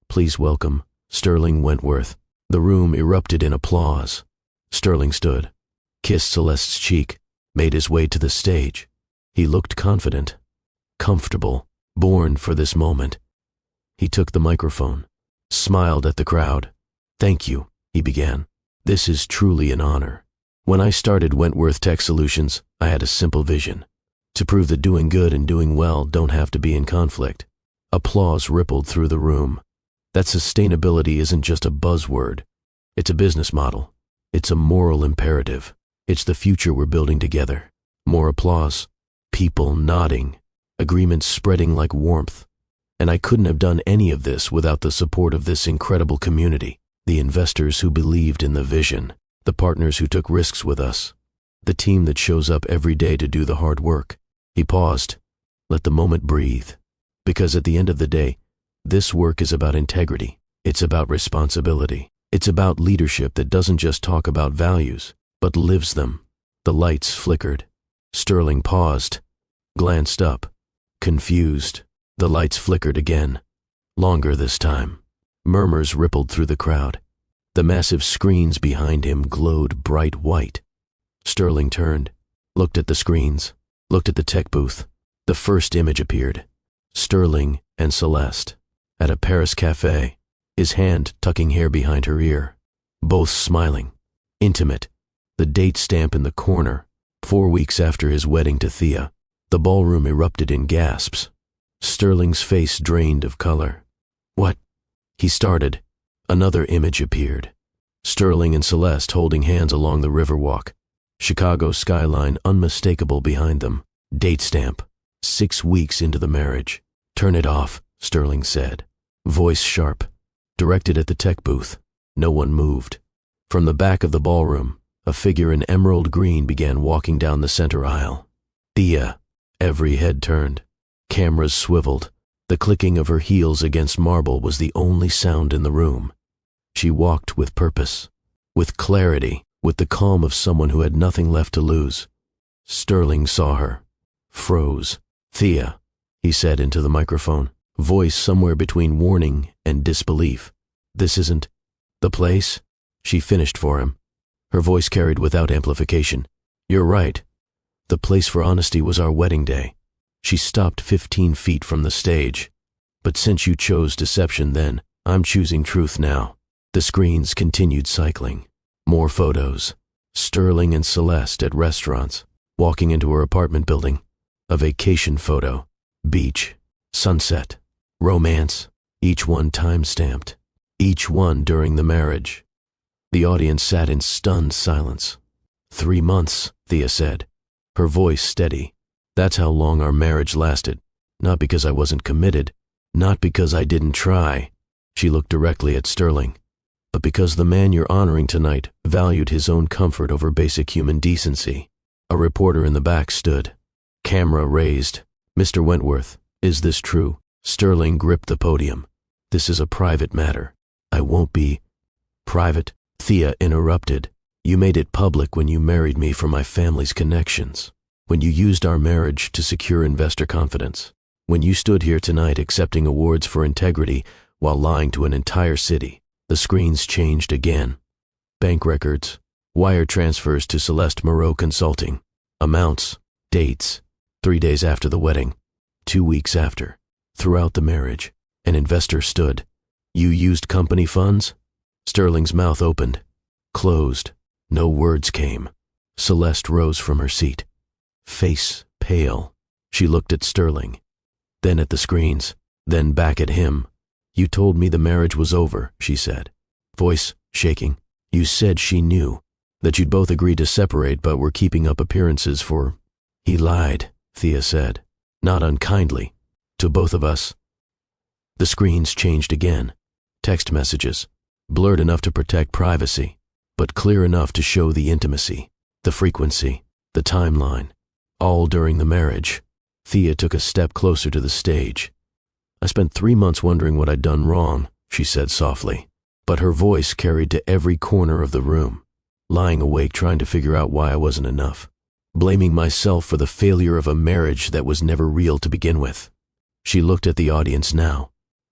Please welcome Sterling Wentworth. The room erupted in applause. Sterling stood, kissed Celeste's cheek, made his way to the stage. He looked confident, comfortable, born for this moment. He took the microphone, smiled at the crowd. "Thank you," he began. "This is truly an honor. When I started Wentworth Tech Solutions, I had a simple vision. To prove that doing good and doing well don't have to be in conflict." Applause rippled through the room. That sustainability isn't just a buzzword. It's a business model. It's a moral imperative. It's the future we're building together. More applause. People nodding. Agreements spreading like warmth. And I couldn't have done any of this without the support of this incredible community. The investors who believed in the vision. The partners who took risks with us. The team that shows up every day to do the hard work. He paused. Let the moment breathe. Because at the end of the day, this work is about integrity. It's about responsibility. It's about leadership that doesn't just talk about values, but lives them. The lights flickered. Sterling paused, glanced up, confused. The lights flickered again, longer this time. Murmurs rippled through the crowd. The massive screens behind him glowed bright white. Sterling turned, looked at the screens, looked at the tech booth. The first image appeared. Sterling and Celeste, at a Paris cafe, his hand tucking hair behind her ear. Both smiling, intimate. The date stamp in the corner, 4 weeks after his wedding to Thea. The ballroom erupted in gasps. Sterling's face drained of color. "What?" he started. Another image appeared. Sterling and Celeste holding hands along the riverwalk. Chicago skyline unmistakable behind them. Date stamp, 6 weeks into the marriage. "Turn it off," Sterling said. Voice sharp, directed at the tech booth. No one moved. From the back of the ballroom, a figure in emerald green began walking down the center aisle. Thea. Every head turned. Cameras swiveled. The clicking of her heels against marble was the only sound in the room. She walked with purpose, with clarity, with the calm of someone who had nothing left to lose. Sterling saw her, froze, Thea, he said into the microphone, voice somewhere between warning and disbelief. This isn't the place? She finished for him. Her voice carried without amplification. You're right. The place for honesty was our wedding day. She stopped 15 feet from the stage. But since you chose deception then, I'm choosing truth now. The screens continued cycling. More photos. Sterling and Celeste at restaurants, walking into her apartment building. A vacation photo. Beach. Sunset. Romance. Each one time-stamped. Each one during the marriage. The audience sat in stunned silence. 3 months, Thea said, her voice steady. That's how long our marriage lasted. Not because I wasn't committed. Not because I didn't try. She looked directly at Sterling. But because the man you're honoring tonight valued his own comfort over basic human decency. A reporter in the back stood. Camera raised. Mr. Wentworth, is this true? Sterling gripped the podium. This is a private matter. I won't be private. Thea interrupted. You made it public when you married me for my family's connections. When you used our marriage to secure investor confidence. When you stood here tonight accepting awards for integrity while lying to an entire city. The screens changed again. Bank records. Wire transfers to Celeste Moreau Consulting. Amounts. Dates. 3 days after the wedding. 2 weeks after. Throughout the marriage. An investor stood. You used company funds? Sterling's mouth opened. Closed. No words came. Celeste rose from her seat. Face pale. She looked at Sterling. Then at the screens. Then back at him. You told me the marriage was over, she said. Voice shaking. You said she knew. That you'd both agreed to separate but were keeping up appearances for... He lied, Thea said. Not unkindly. To both of us. The screens changed again. Text messages. Blurred enough to protect privacy, but clear enough to show the intimacy, the frequency, the timeline. All during the marriage. Thea took a step closer to the stage. I spent 3 months wondering what I'd done wrong, she said softly, but her voice carried to every corner of the room, lying awake trying to figure out why I wasn't enough, blaming myself for the failure of a marriage that was never real to begin with. She looked at the audience now,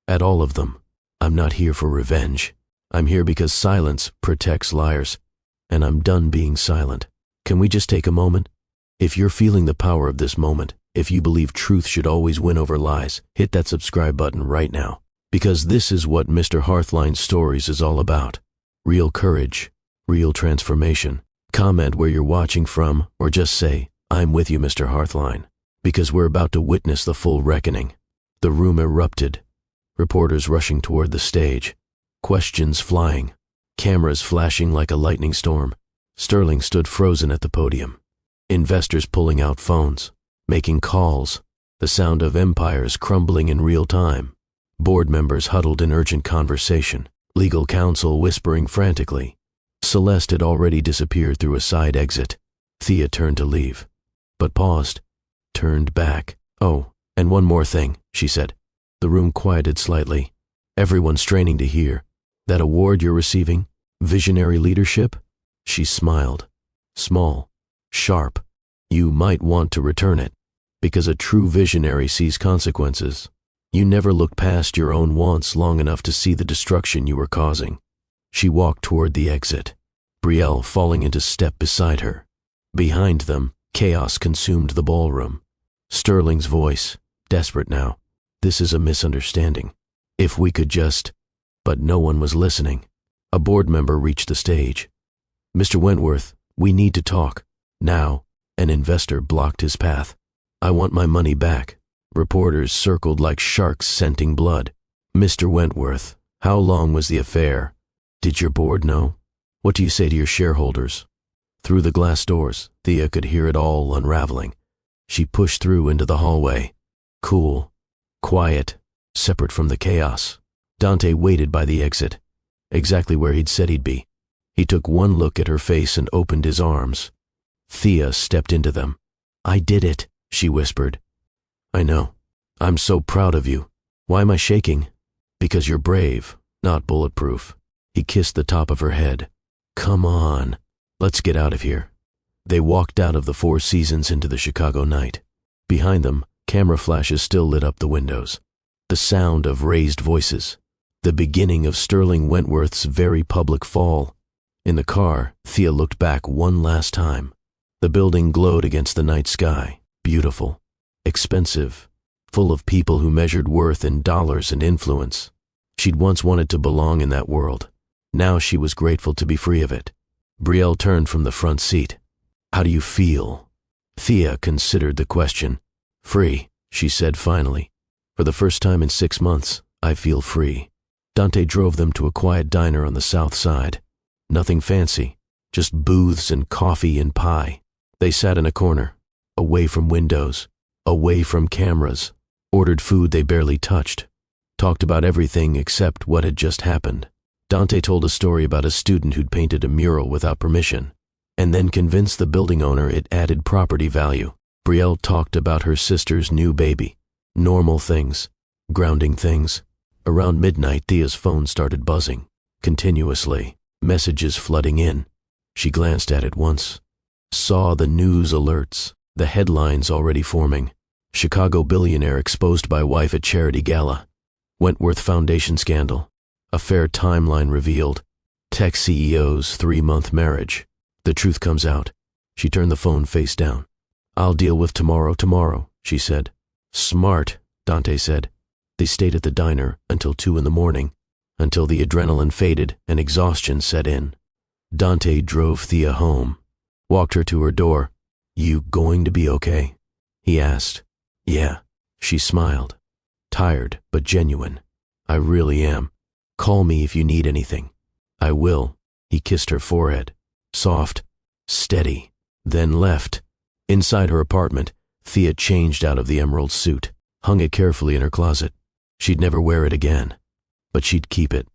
at all of them. I'm not here for revenge. I'm here because silence protects liars, and I'm done being silent. Can we just take a moment? If you're feeling the power of this moment, if you believe truth should always win over lies, hit that subscribe button right now. Because this is what Mr. Hearthline Stories is all about. Real courage, real transformation. Comment where you're watching from, or just say, I'm with you, Mr. Hearthline. Because we're about to witness the full reckoning. The room erupted. Reporters rushing toward the stage. Questions flying. Cameras flashing like a lightning storm. Sterling stood frozen at the podium. Investors pulling out phones. Making calls, the sound of empires crumbling in real time. Board members huddled in urgent conversation, legal counsel whispering frantically. Celeste had already disappeared through a side exit. Thea turned to leave, but paused, turned back. Oh, and one more thing, she said. The room quieted slightly, everyone straining to hear. That award you're receiving? Visionary leadership? She smiled. Small, sharp. You might want to return it, because a true visionary sees consequences. You never look past your own wants long enough to see the destruction you were causing. She walked toward the exit, Brielle falling into step beside her. Behind them, chaos consumed the ballroom. Sterling's voice, desperate now. This is a misunderstanding. If we could just... But no one was listening. A board member reached the stage. Mr. Wentworth, we need to talk. Now. An investor blocked his path. I want my money back. Reporters circled like sharks scenting blood. Mr. Wentworth, how long was the affair? Did your board know? What do you say to your shareholders? Through the glass doors, Thea could hear it all unraveling. She pushed through into the hallway. Cool, quiet, separate from the chaos. Dante waited by the exit, exactly where he'd said he'd be. He took one look at her face and opened his arms. Thea stepped into them. I did it, she whispered. I know. I'm so proud of you. Why am I shaking? Because you're brave, not bulletproof. He kissed the top of her head. Come on, let's get out of here. They walked out of the Four Seasons into the Chicago night. Behind them, Camera flashes still lit up the windows. The sound of raised voices. The beginning of Sterling Wentworth's very public fall. In the car, Thea looked back one last time. The building glowed against the night sky, beautiful, expensive, full of people who measured worth in dollars and influence. She'd once wanted to belong in that world. Now she was grateful to be free of it. Brielle turned from the front seat. "How do you feel?" Thea considered the question. "Free," she said finally. "For the first time in 6 months, I feel free." Dante drove them to a quiet diner on the south side. Nothing fancy, just booths and coffee and pie. They sat in a corner, away from windows, away from cameras, ordered food they barely touched, talked about everything except what had just happened. Dante told a story about a student who'd painted a mural without permission, and then convinced the building owner it added property value. Brielle talked about her sister's new baby. Normal things, grounding things. Around midnight, Thea's phone started buzzing, continuously, messages flooding in. She glanced at it once, saw the news alerts, the headlines already forming. Chicago billionaire exposed by wife at charity gala. Wentworth Foundation scandal. Affair timeline revealed. Tech CEO's 3-month marriage. The truth comes out. She turned the phone face down. "I'll deal with tomorrow," she said. "Smart," Dante said. They stayed at the diner until 2 in the morning, until the adrenaline faded and exhaustion set in. Dante drove Thea home, walked her to her door. "You going to be okay?" he asked. "Yeah," she smiled. Tired, but genuine. "I really am. Call me if you need anything." "I will." He kissed her forehead. Soft, steady, then left. Inside her apartment, Thea changed out of the emerald suit, hung it carefully in her closet. She'd never wear it again, but she'd keep it,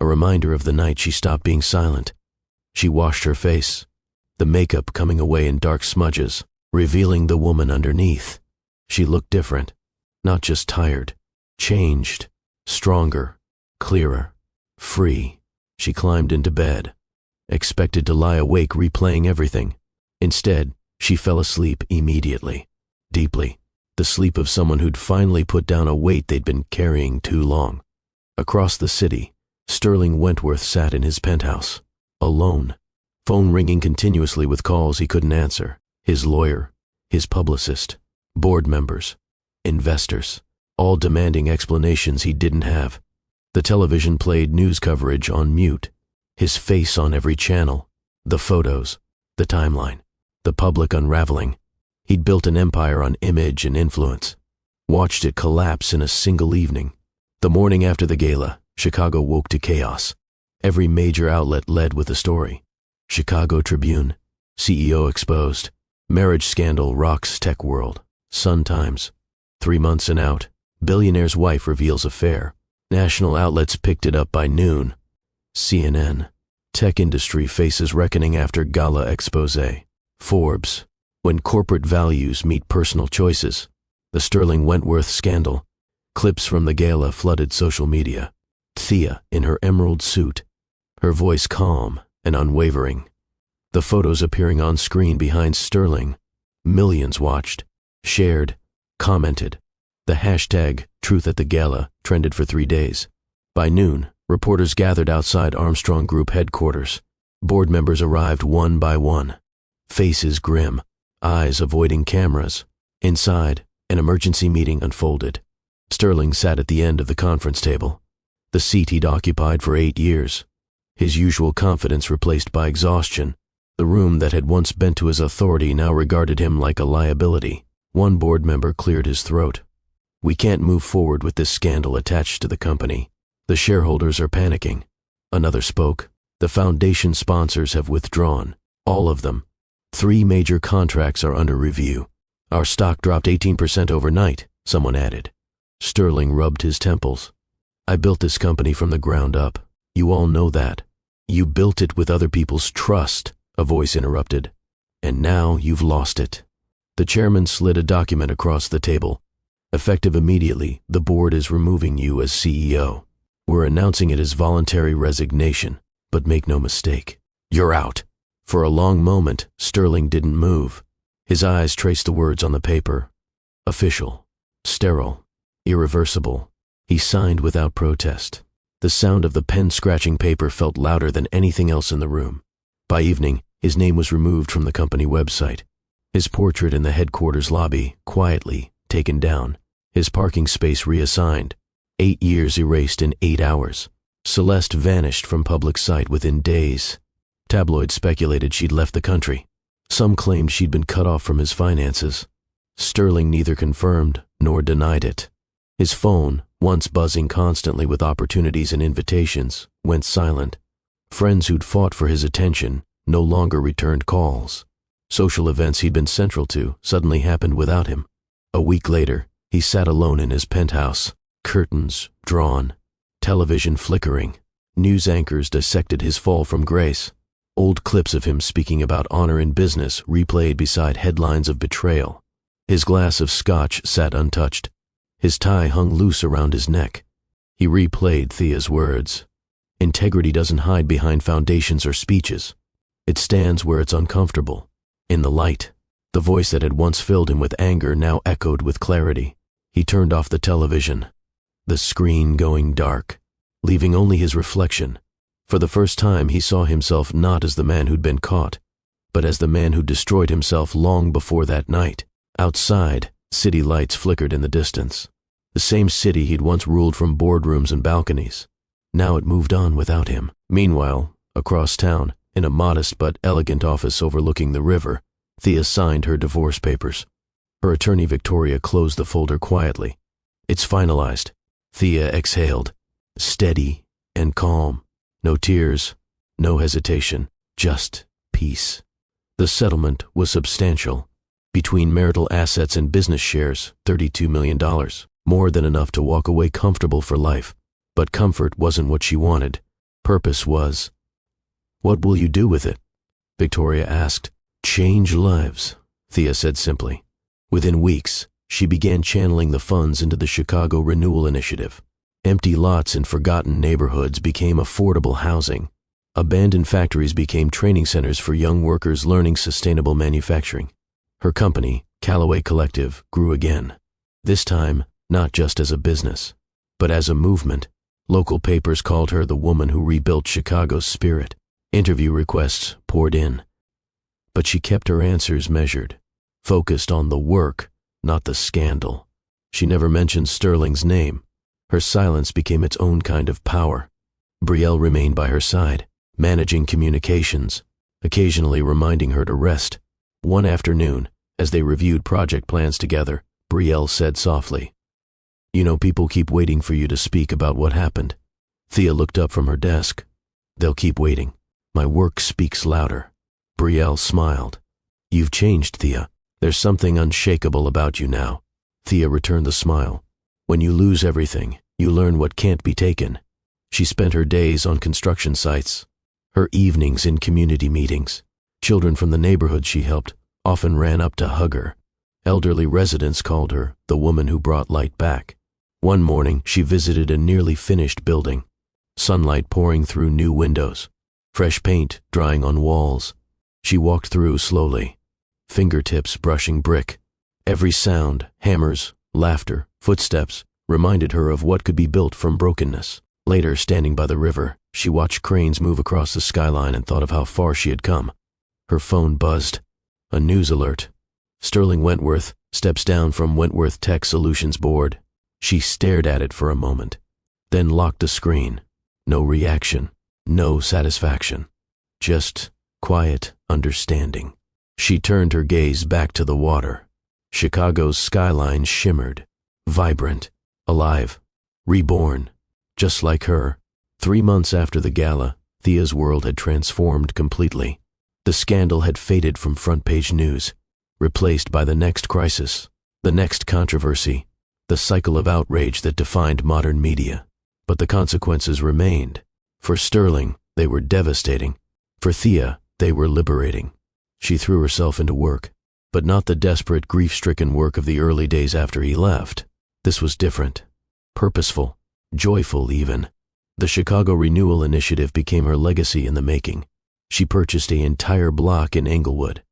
a reminder of the night she stopped being silent. She washed her face, the makeup coming away in dark smudges, revealing the woman underneath. She looked different, not just tired, changed, stronger, clearer, free. She climbed into bed, expected to lie awake replaying everything. Instead, she fell asleep immediately, deeply. The sleep of someone who'd finally put down a weight they'd been carrying too long. Across the city, Sterling Wentworth sat in his penthouse, alone, phone ringing continuously with calls he couldn't answer. His lawyer, his publicist, board members, investors, all demanding explanations he didn't have. The television played news coverage on mute, his face on every channel, the photos, the timeline, the public unraveling. He'd built an empire on image and influence, watched it collapse in a single evening. The morning after the gala, Chicago woke to chaos. Every major outlet led with a story. Chicago Tribune, CEO exposed, marriage scandal rocks tech world. Sun Times, 3 months and out, billionaire's wife reveals affair. National outlets picked it up by noon. CNN, tech industry faces reckoning after gala expose. Forbes, when corporate values meet personal choices. The Sterling Wentworth scandal. Clips from the gala flooded social media. Thea in her emerald suit, her voice calm and unwavering. The photos appearing on screen behind Sterling. Millions watched, shared, commented. The hashtag Truth at the Gala trended for 3 days. By noon, reporters gathered outside Armstrong Group headquarters. Board members arrived one by one, faces grim, eyes avoiding cameras. Inside, an emergency meeting unfolded. Sterling sat at the end of the conference table, the seat he'd occupied for 8 years. His usual confidence replaced by exhaustion. The room that had once bent to his authority now regarded him like a liability. One board member cleared his throat. "We can't move forward with this scandal attached to the company. The shareholders are panicking." Another spoke. "The foundation sponsors have withdrawn. All of them. 3 major contracts are under review. Our stock dropped 18% overnight," someone added. Sterling rubbed his temples. "I built this company from the ground up. You all know that." "You built it with other people's trust," a voice interrupted. "And now you've lost it." The chairman slid a document across the table. "Effective immediately, the board is removing you as CEO. We're announcing it as voluntary resignation, but make no mistake, you're out." For a long moment, Sterling didn't move. His eyes traced the words on the paper. Official, Sterile. Irreversible. He signed without protest. The sound of the pen scratching paper felt louder than anything else in the room. By evening, his name was removed from the company website. His portrait in the headquarters lobby, quietly, taken down. His parking space reassigned. 8 years erased in 8 hours. Celeste vanished from public sight within days. Tabloids speculated she'd left the country. Some claimed she'd been cut off from his finances. Sterling neither confirmed nor denied it. His phone, once buzzing constantly with opportunities and invitations, went silent. Friends who'd fought for his attention no longer returned calls. Social events he'd been central to suddenly happened without him. A week later, he sat alone in his penthouse, curtains drawn, television flickering. News anchors dissected his fall from grace. Old clips of him speaking about honor in business replayed beside headlines of betrayal. His glass of scotch sat untouched. His tie hung loose around his neck. He replayed Thea's words. Integrity doesn't hide behind foundations or speeches. It stands where it's uncomfortable, in the light. The voice that had once filled him with anger now echoed with clarity. He turned off the television, the screen going dark, leaving only his reflection. For the first time, he saw himself not as the man who'd been caught, but as the man who destroyed himself long before that night. Outside, city lights flickered in the distance. The same city he'd once ruled from boardrooms and balconies. Now it moved on without him. Meanwhile, across town, in a modest but elegant office overlooking the river, Thea signed her divorce papers. Her attorney Victoria closed the folder quietly. It's finalized. Thea exhaled, steady and calm. No tears, no hesitation, just peace. The settlement was substantial. Between marital assets and business shares, $32 million. More than enough to walk away comfortable for life. But comfort wasn't what she wanted. Purpose was. What will you do with it? Victoria asked. Change lives, Thea said simply. Within weeks, she began channeling the funds into the Chicago Renewal Initiative. Empty lots in forgotten neighborhoods became affordable housing. Abandoned factories became training centers for young workers learning sustainable manufacturing. Her company, Callaway Collective, grew again. This time, not just as a business, but as a movement. Local papers called her the woman who rebuilt Chicago's spirit. Interview requests poured in. But she kept her answers measured, focused on the work, not the scandal. She never mentioned Sterling's name. Her silence became its own kind of power. Brielle remained by her side, managing communications, occasionally reminding her to rest. One afternoon, as they reviewed project plans together, Brielle said softly, You know, people keep waiting for you to speak about what happened. Thea looked up from her desk. They'll keep waiting. My work speaks louder. Brielle smiled. You've changed, Thea. There's something unshakable about you now. Thea returned the smile. When you lose everything, you learn what can't be taken. She spent her days on construction sites, her evenings in community meetings. Children from the neighborhood she helped often ran up to hug her. Elderly residents called her the woman who brought light back. One morning, she visited a nearly finished building. Sunlight pouring through new windows, fresh paint drying on walls. She walked through slowly, fingertips brushing brick. Every sound, hammers, laughter, footsteps, reminded her of what could be built from brokenness. Later, standing by the river, she watched cranes move across the skyline and thought of how far she had come. Her phone buzzed. A news alert. Sterling Wentworth steps down from Wentworth Tech Solutions board. She stared at it for a moment, then locked the screen. No reaction, no satisfaction, just quiet understanding. She turned her gaze back to the water. Chicago's skyline shimmered, vibrant, alive, reborn, just like her. 3 months after the gala, Thea's world had transformed completely. The scandal had faded from front-page news, replaced by the next crisis, the next controversy, the cycle of outrage that defined modern media. But the consequences remained. For Sterling, they were devastating. For Thea, they were liberating. She threw herself into work, but not the desperate, grief-stricken work of the early days after he left. This was different, purposeful, joyful even. The Chicago Renewal Initiative became her legacy in the making. She purchased an entire block in Englewood.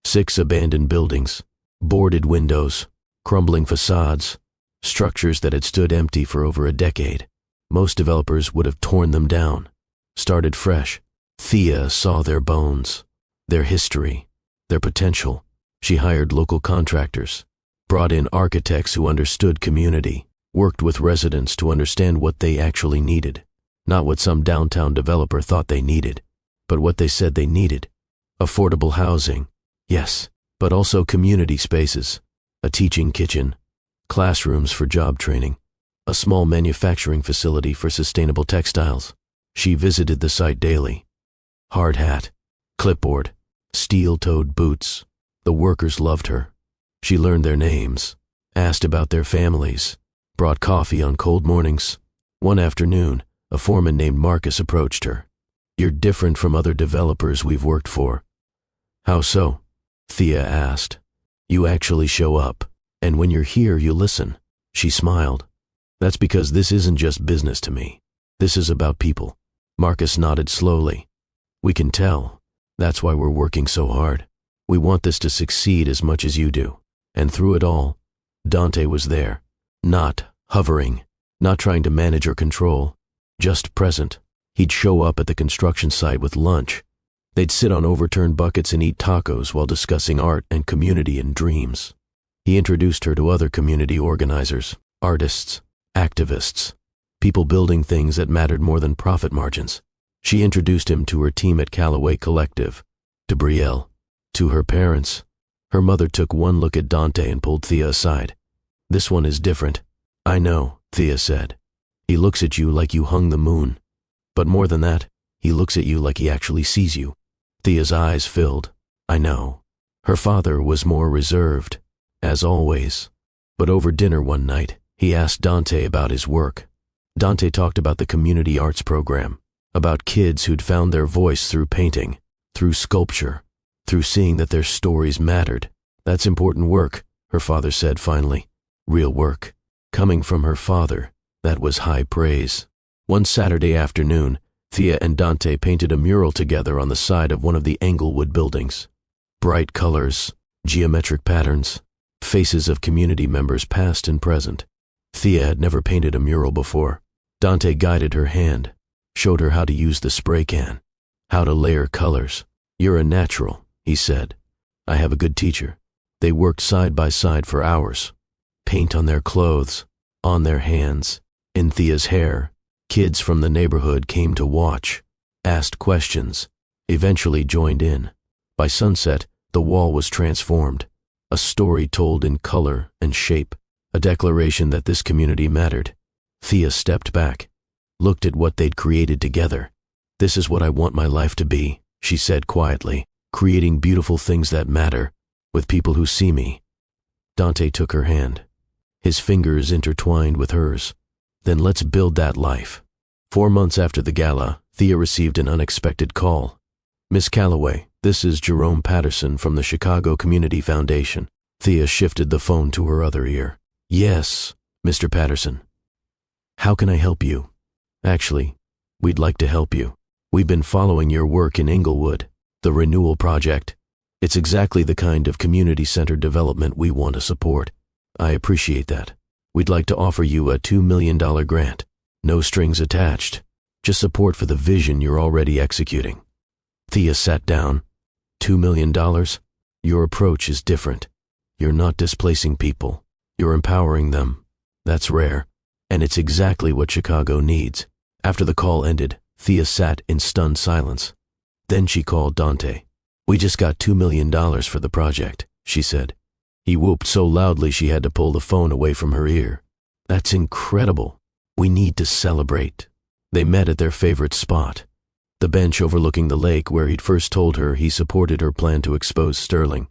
6 abandoned buildings, boarded windows, crumbling facades, structures that had stood empty for over a decade. Most developers would have torn them down, started fresh. Thea saw their bones, their history, their potential. She hired local contractors, brought in architects who understood community, worked with residents to understand what they actually needed. Not what some downtown developer thought they needed, but what they said they needed. Affordable housing, yes, but also community spaces, a teaching kitchen, classrooms for job training, a small manufacturing facility for sustainable textiles. She visited the site daily. Hard hat, clipboard, steel-toed boots. The workers loved her. She learned their names, asked about their families, brought coffee on cold mornings. One afternoon, a foreman named Marcus approached her. "You're different from other developers we've worked for." "How so?" Thea asked. "You actually show up, and when you're here, you listen." She smiled. "That's because this isn't just business to me. This is about people." Marcus nodded slowly. "We can tell. That's why we're working so hard. We want this to succeed as much as you do." And through it all, Dante was there. Not hovering, not trying to manage or control, just present. He'd show up at the construction site with lunch. They'd sit on overturned buckets and eat tacos while discussing art and community and dreams. He introduced her to other community organizers, artists, activists, people building things that mattered more than profit margins. She introduced him to her team at Callaway Collective, to Brielle, to her parents. Her mother took one look at Dante and pulled Thea aside. "This one is different." "I know," Thea said. "He looks at you like you hung the moon. But more than that, he looks at you like he actually sees you." Thea's eyes filled. "I know." Her father was more reserved, as always. But over dinner one night, he asked Dante about his work. Dante talked about the community arts program, about kids who'd found their voice through painting, through sculpture, through seeing that their stories mattered. "That's important work," her father said finally. Real work. Coming from her father, that was high praise. One Saturday afternoon, Thea and Dante painted a mural together on the side of one of the Englewood buildings. Bright colors, geometric patterns, faces of community members past and present. Thea had never painted a mural before. Dante guided her hand, showed her how to use the spray can, how to layer colors. "You're a natural," he said. "I have a good teacher." They worked side by side for hours. Paint on their clothes, on their hands, in Thea's hair. Kids from the neighborhood came to watch, asked questions, eventually joined in. By sunset, the wall was transformed, a story told in color and shape, a declaration that this community mattered. Thea stepped back, looked at what they'd created together. "This is what I want my life to be," she said quietly, "creating beautiful things that matter, with people who see me." Dante took her hand, his fingers intertwined with hers. "Then let's build that life." 4 months after the gala, Thea received an unexpected call. "Miss Callaway, this is Jerome Patterson from the Chicago Community Foundation." Thea shifted the phone to her other ear. "Yes, Mr. Patterson. How can I help you?" "Actually, we'd like to help you. We've been following your work in Englewood, the Renewal Project. It's exactly the kind of community-centered development we want to support. I appreciate that. We'd like to offer you a $2 million grant. No strings attached. Just support for the vision you're already executing." Thea sat down. $2 million? Your approach is different. You're not displacing people. You're empowering them. That's rare. And it's exactly what Chicago needs. After the call ended, Thea sat in stunned silence. Then she called Dante. "We just got $2 million for the project," she said. He whooped so loudly she had to pull the phone away from her ear. "That's incredible. We need to celebrate." They met at their favorite spot, the bench overlooking the lake where he'd first told her he supported her plan to expose Sterling.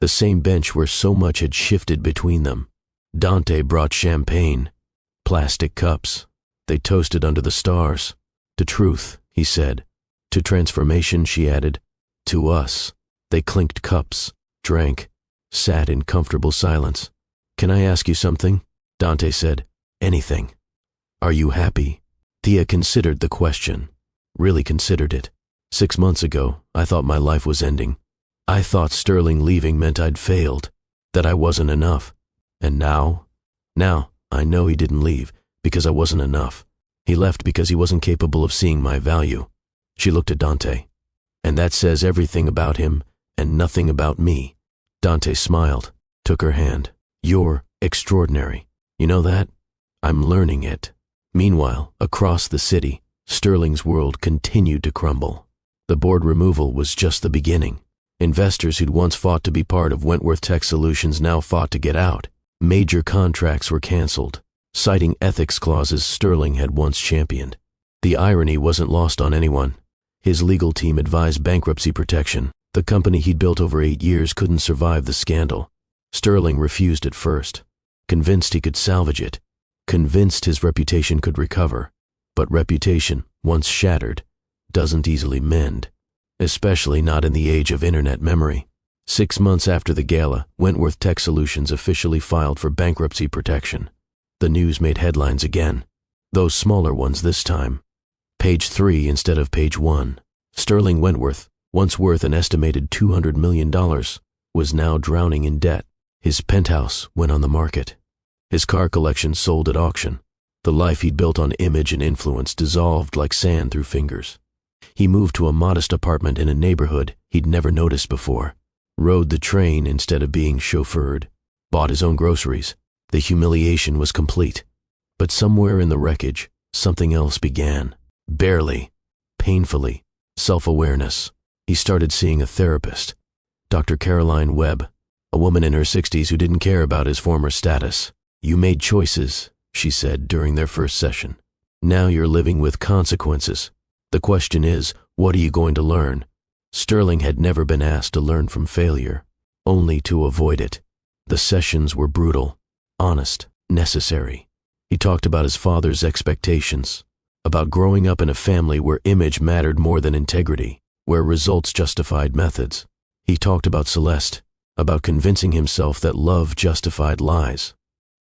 The same bench where so much had shifted between them. Dante brought champagne, plastic cups. They toasted under the stars. "To truth," he said. "To transformation," she added. "To us." They clinked cups, drank, sat in comfortable silence. "Can I ask you something?" Dante said. "Anything." "Are you happy?" Thea considered the question, really considered it. 6 months ago, I thought my life was ending. I thought Sterling leaving meant I'd failed, that I wasn't enough. And now, I know he didn't leave because I wasn't enough. He left because he wasn't capable of seeing my value. She looked at Dante. And that says everything about him and nothing about me. Dante smiled, took her hand. You're extraordinary. You know that? I'm learning it. Meanwhile, across the city, Sterling's world continued to crumble. The board removal was just the beginning. Investors who'd once fought to be part of Wentworth Tech Solutions now fought to get out. Major contracts were canceled, citing ethics clauses Sterling had once championed. The irony wasn't lost on anyone. His legal team advised bankruptcy protection. The company he'd built over 8 years couldn't survive the scandal. Sterling refused at first, convinced he could salvage it, convinced his reputation could recover. But reputation, once shattered, doesn't easily mend, especially not in the age of internet memory. 6 months after the gala, Wentworth Tech Solutions officially filed for bankruptcy protection. The news made headlines again, those smaller ones this time. Page 3 instead of page 1. Sterling Wentworth, once worth an estimated $200 million, was now drowning in debt. His penthouse went on the market. His car collection sold at auction. The life he'd built on image and influence dissolved like sand through fingers. He moved to a modest apartment in a neighborhood he'd never noticed before, rode the train instead of being chauffeured, bought his own groceries. The humiliation was complete. But somewhere in the wreckage, something else began. Barely, painfully, self-awareness. He started seeing a therapist, Dr. Caroline Webb, a woman in her 60s who didn't care about his former status. You made choices, she said during their first session. Now you're living with consequences. The question is, what are you going to learn? Sterling had never been asked to learn from failure, only to avoid it. The sessions were brutal, honest, necessary. He talked about his father's expectations, about growing up in a family where image mattered more than integrity, where results justified methods. He talked about Celeste, about convincing himself that love justified lies.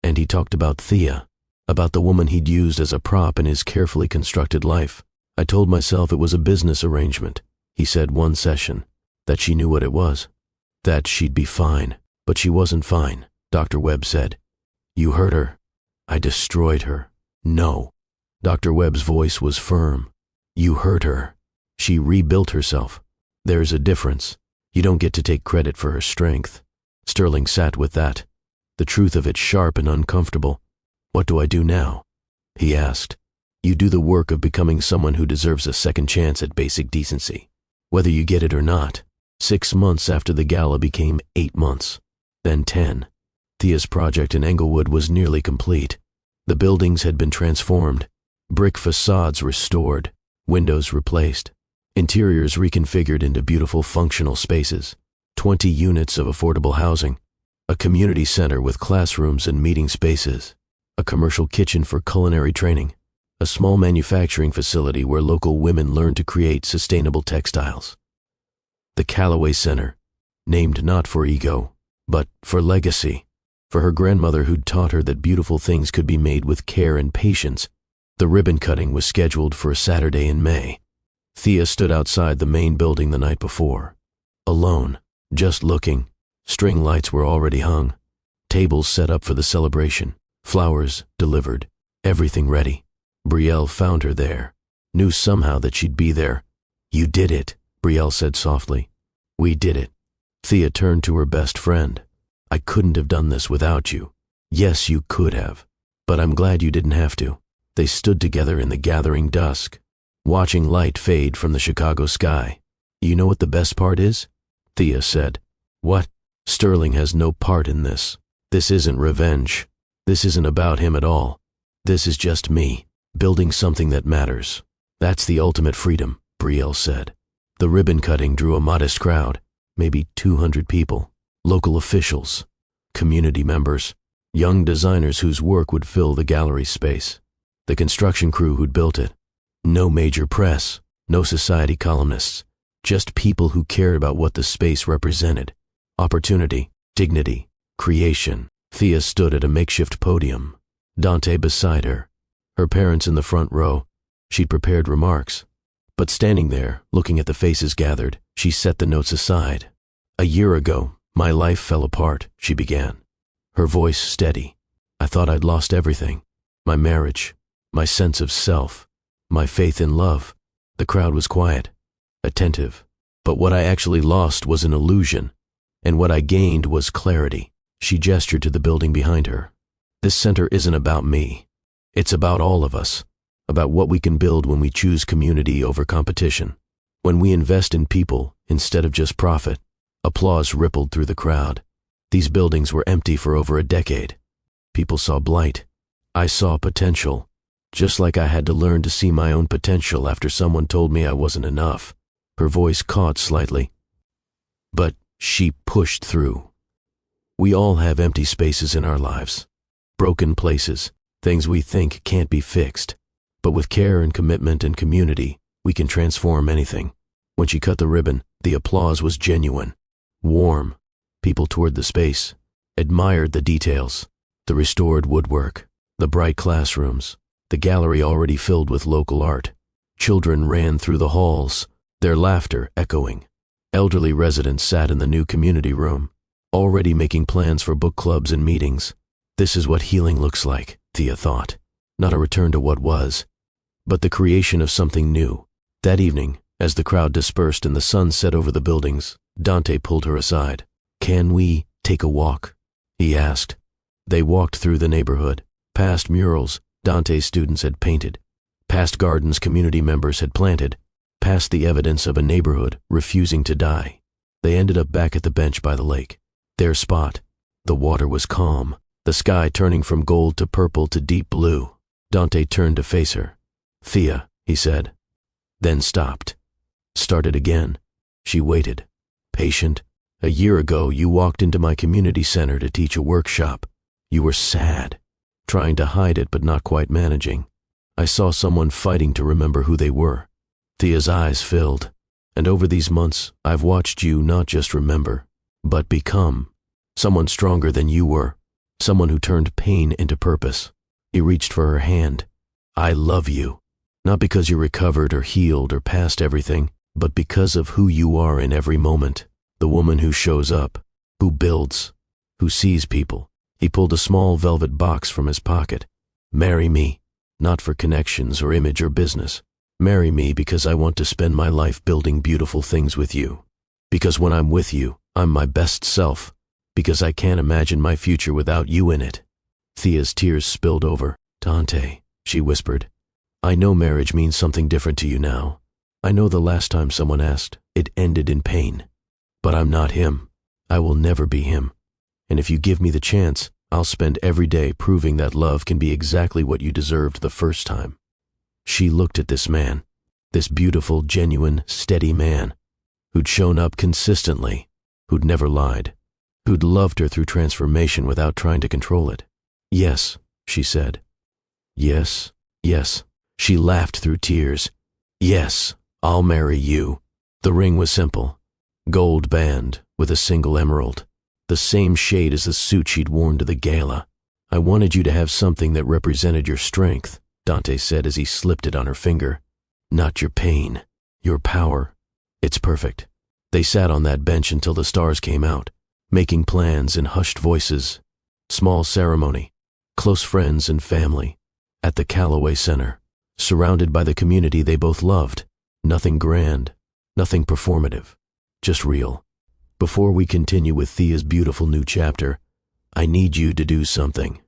And he talked about Thea, about the woman he'd used as a prop in his carefully constructed life. I told myself it was a business arrangement, he said one session, that she knew what it was, that she'd be fine. But she wasn't fine, Dr. Webb said. You hurt her. I destroyed her. No. Dr. Webb's voice was firm. You hurt her. She rebuilt herself. There's a difference. You don't get to take credit for her strength. Sterling sat with that, the truth of it sharp and uncomfortable. What do I do now? He asked. You do the work of becoming someone who deserves a second chance at basic decency, whether you get it or not. 6 months after the gala became 8 months, then 10. Thea's project in Englewood was nearly complete. The buildings had been transformed, brick facades restored, windows replaced, interiors reconfigured into beautiful functional spaces, 20 units of affordable housing, a community center with classrooms and meeting spaces, a commercial kitchen for culinary training, a small manufacturing facility where local women learn to create sustainable textiles. The Callaway Center, named not for ego, but for legacy, for her grandmother who'd taught her that beautiful things could be made with care and patience. The ribbon cutting was scheduled for a Saturday in May. Thea stood outside the main building the night before, alone, just looking. String lights were already hung, tables set up for the celebration, flowers delivered, everything ready. Brielle found her there, knew somehow that she'd be there. You did it, Brielle said softly. We did it. Thea turned to her best friend. I couldn't have done this without you. Yes, you could have, but I'm glad you didn't have to. They stood together in the gathering dusk, watching light fade from the Chicago sky. You know what the best part is? Thea said. What? Sterling has no part in this. This isn't revenge. This isn't about him at all. This is just me, building something that matters. That's the ultimate freedom, Brielle said. The ribbon cutting drew a modest crowd, maybe 200 people, local officials, community members, young designers whose work would fill the gallery space, the construction crew who'd built it. No major press, no society columnists, just people who cared about what the space represented. Opportunity, dignity, creation. Thea stood at a makeshift podium, Dante beside her, her parents in the front row. She'd prepared remarks, but standing there, looking at the faces gathered, she set the notes aside. A year ago, my life fell apart, she began, her voice steady. I I thought I'd lost everything. My marriage, my sense of self, my faith in love. The crowd was quiet, attentive. But what I actually lost was an illusion, and what I gained was clarity. She gestured to the building behind her. This center isn't about me. It's about all of us, about what we can build when we choose community over competition. When we invest in people instead of just profit. Applause rippled through the crowd. These buildings were empty for over a decade. People saw blight. I saw potential, just like I had to learn to see my own potential after someone told me I wasn't enough. Her voice caught slightly, but she pushed through. We all have empty spaces in our lives, broken places, things we think can't be fixed. But with care and commitment and community, we can transform anything. When she cut the ribbon, the applause was genuine, warm. People toured the space, admired the details, the restored woodwork, the bright classrooms, the gallery already filled with local art. Children ran through the halls, their laughter echoing. Elderly residents sat in the new community room, already making plans for book clubs and meetings. This is what healing looks like, Thea thought. Not a return to what was, but the creation of something new. That evening, as the crowd dispersed and the sun set over the buildings, Dante pulled her aside. "Can we take a walk?" he asked. They walked through the neighborhood, past murals Dante's students had painted, past gardens community members had planted, past the evidence of a neighborhood refusing to die. They ended up back at the bench by the lake. Their spot. The water was calm, the sky turning from gold to purple to deep blue. Dante turned to face her. "Thea," he said, then stopped. Started again. She waited, patient. "A year ago, you walked into my community center to teach a workshop. You were sad, trying to hide it but not quite managing. I saw someone fighting to remember who they were." Thea's eyes filled. "And over these months, I've watched you not just remember, but become someone stronger than you were, someone who turned pain into purpose." He reached for her hand. "I love you, not because you're recovered or healed or past everything, but because of who you are in every moment. The woman who shows up, who builds, who sees people." He pulled a small velvet box from his pocket. "Marry me, not for connections or image or business. Marry me because I want to spend my life building beautiful things with you. Because when I'm with you, I'm my best self. Because I can't imagine my future without you in it." Thea's tears spilled over. "Dante," she whispered, "I know marriage means something different to you now. I know the last time someone asked, it ended in pain. But I'm not him. I will never be him. And if you give me the chance, I'll spend every day proving that love can be exactly what you deserved the first time." She looked at this man, this beautiful, genuine, steady man, who'd shown up consistently, who'd never lied, who'd loved her through transformation without trying to control it. "Yes," she said. "Yes, yes." She laughed through tears. "Yes, I'll marry you." The ring was simple. Gold band with a single emerald, the same shade as the suit she'd worn to the gala. "I wanted you to have something that represented your strength," Dante said as he slipped it on her finger. "Not your pain, your power. It's perfect." They sat on that bench until the stars came out, making plans in hushed voices. Small ceremony, close friends and family, at the Callaway Center, surrounded by the community they both loved. Nothing grand, nothing performative, just real. "Before we continue with Thea's beautiful new chapter, I need you to do something.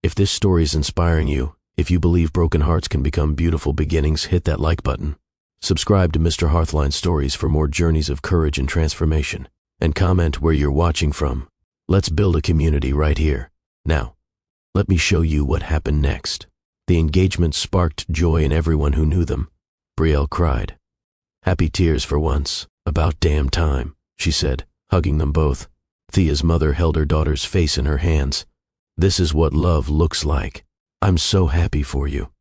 If this story is inspiring you, if you believe broken hearts can become beautiful beginnings, hit that like button. Subscribe to Mr Hearthline Stories for more journeys of courage and transformation. And comment where you're watching from. Let's build a community right here. Now, let me show you what happened next." The engagement sparked joy in everyone who knew them. Brielle cried. "Happy tears for once. About damn time," she said, hugging them both. Thea's mother held her daughter's face in her hands. "This is what love looks like. I'm so happy for you."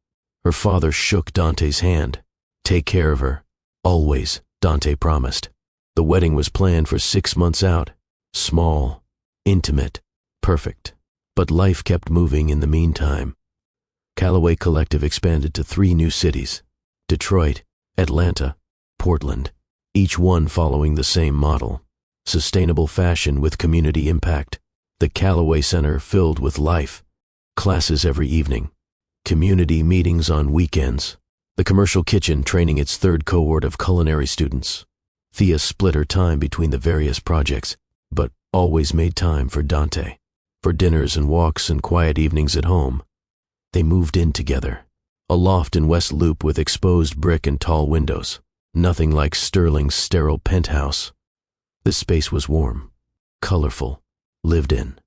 Her father shook Dante's hand. "Take care of her. Always," Dante promised. The wedding was planned for 6 months out. Small, intimate, perfect. But life kept moving in the meantime. Callaway Collective expanded to 3 new cities: Detroit, Atlanta, Portland, each one following the same model. Sustainable fashion with community impact. The Callaway Center filled with life. Classes every evening. Community meetings on weekends. The commercial kitchen training its third cohort of culinary students. Thea split her time between the various projects, but always made time for Dante. For dinners and walks and quiet evenings at home. They moved in together. A loft in West Loop with exposed brick and tall windows. Nothing like Sterling's sterile penthouse. This space was warm, colorful, lived in.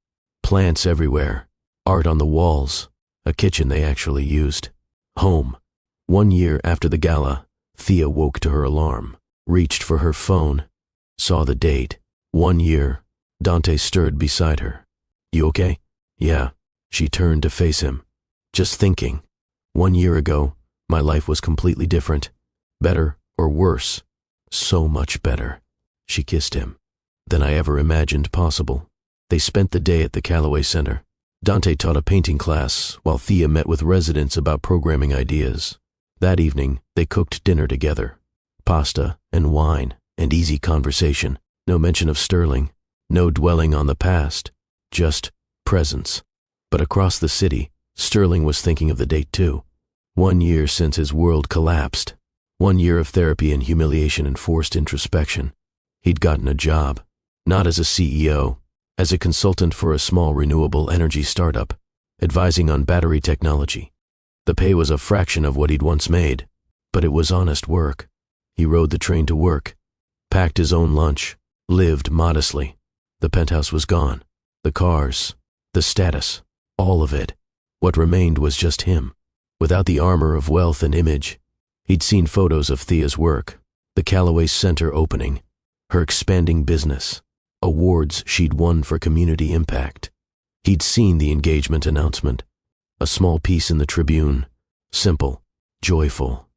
Plants everywhere, art on the walls, a kitchen they actually used. Home. 1 year after the gala, Thea woke to her alarm, reached for her phone, saw the date. 1 year. Dante stirred beside her. You okay? Yeah. She turned to face him. Just thinking. 1 year ago, my life was completely different. Better or worse. So much better. She kissed him. Than I ever imagined possible. They spent the day at the Callaway Center. Dante taught a painting class, while Thea met with residents about programming ideas. That evening, they cooked dinner together. Pasta and wine and easy conversation. No mention of Sterling. No dwelling on the past. Just presence. But across the city, Sterling was thinking of the date too. 1 year since his world collapsed. 1 year of therapy and humiliation and forced introspection. He'd gotten a job. Not as a CEO. As a consultant for a small renewable energy startup, advising on battery technology. The pay was a fraction of what he'd once made, but it was honest work. He rode the train to work, packed his own lunch, lived modestly. The penthouse was gone. The cars, the status, all of it. What remained was just him, without the armor of wealth and image. He'd seen photos of Thea's work, the Callaway Center opening, her expanding business, awards she'd won for community impact. He'd seen the engagement announcement, a small piece in the Tribune, simple, joyful.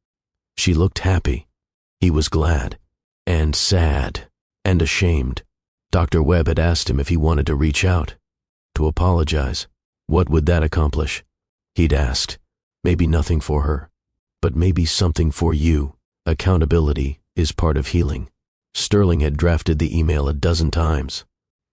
She looked happy. He was glad, and sad, and ashamed. Dr. Webb had asked him if he wanted to reach out, to apologize. What would that accomplish? He'd asked. Maybe nothing for her, but maybe something for you. Accountability is part of healing. Sterling had drafted the email a dozen times,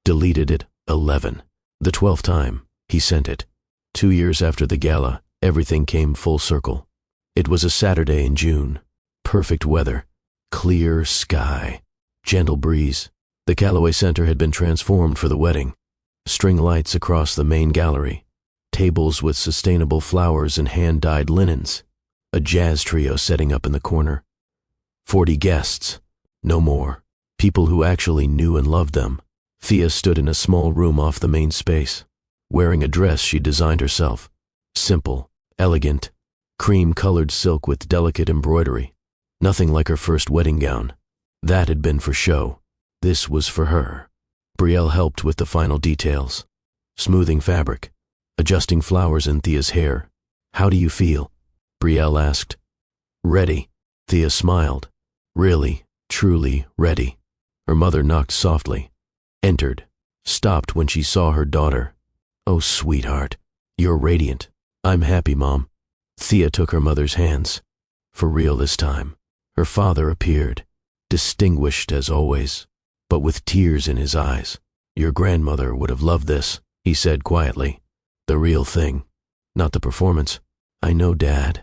deleted it 11. The 12th time, he sent it. 2 years after the gala, everything came full circle. It was a Saturday in June. Perfect weather. Clear sky. Gentle breeze. The Callaway Center had been transformed for the wedding. String lights across the main gallery. Tables with sustainable flowers and hand-dyed linens. A jazz trio setting up in the corner. 40 guests. No more. People who actually knew and loved them. Thea stood in a small room off the main space, wearing a dress she designed herself. Simple, elegant, cream-colored silk with delicate embroidery. Nothing like her first wedding gown. That had been for show. This was for her. Brielle helped with the final details. Smoothing fabric, adjusting flowers in Thea's hair. How do you feel? Brielle asked. Ready. Thea smiled. Really, truly ready. Her mother knocked softly. Entered. Stopped when she saw her daughter. Oh, sweetheart. You're radiant. I'm happy, Mom. Thea took her mother's hands. For real this time. Her father appeared. Distinguished as always, but with tears in his eyes. Your grandmother would have loved this, he said quietly. The real thing. Not the performance. I know, Dad.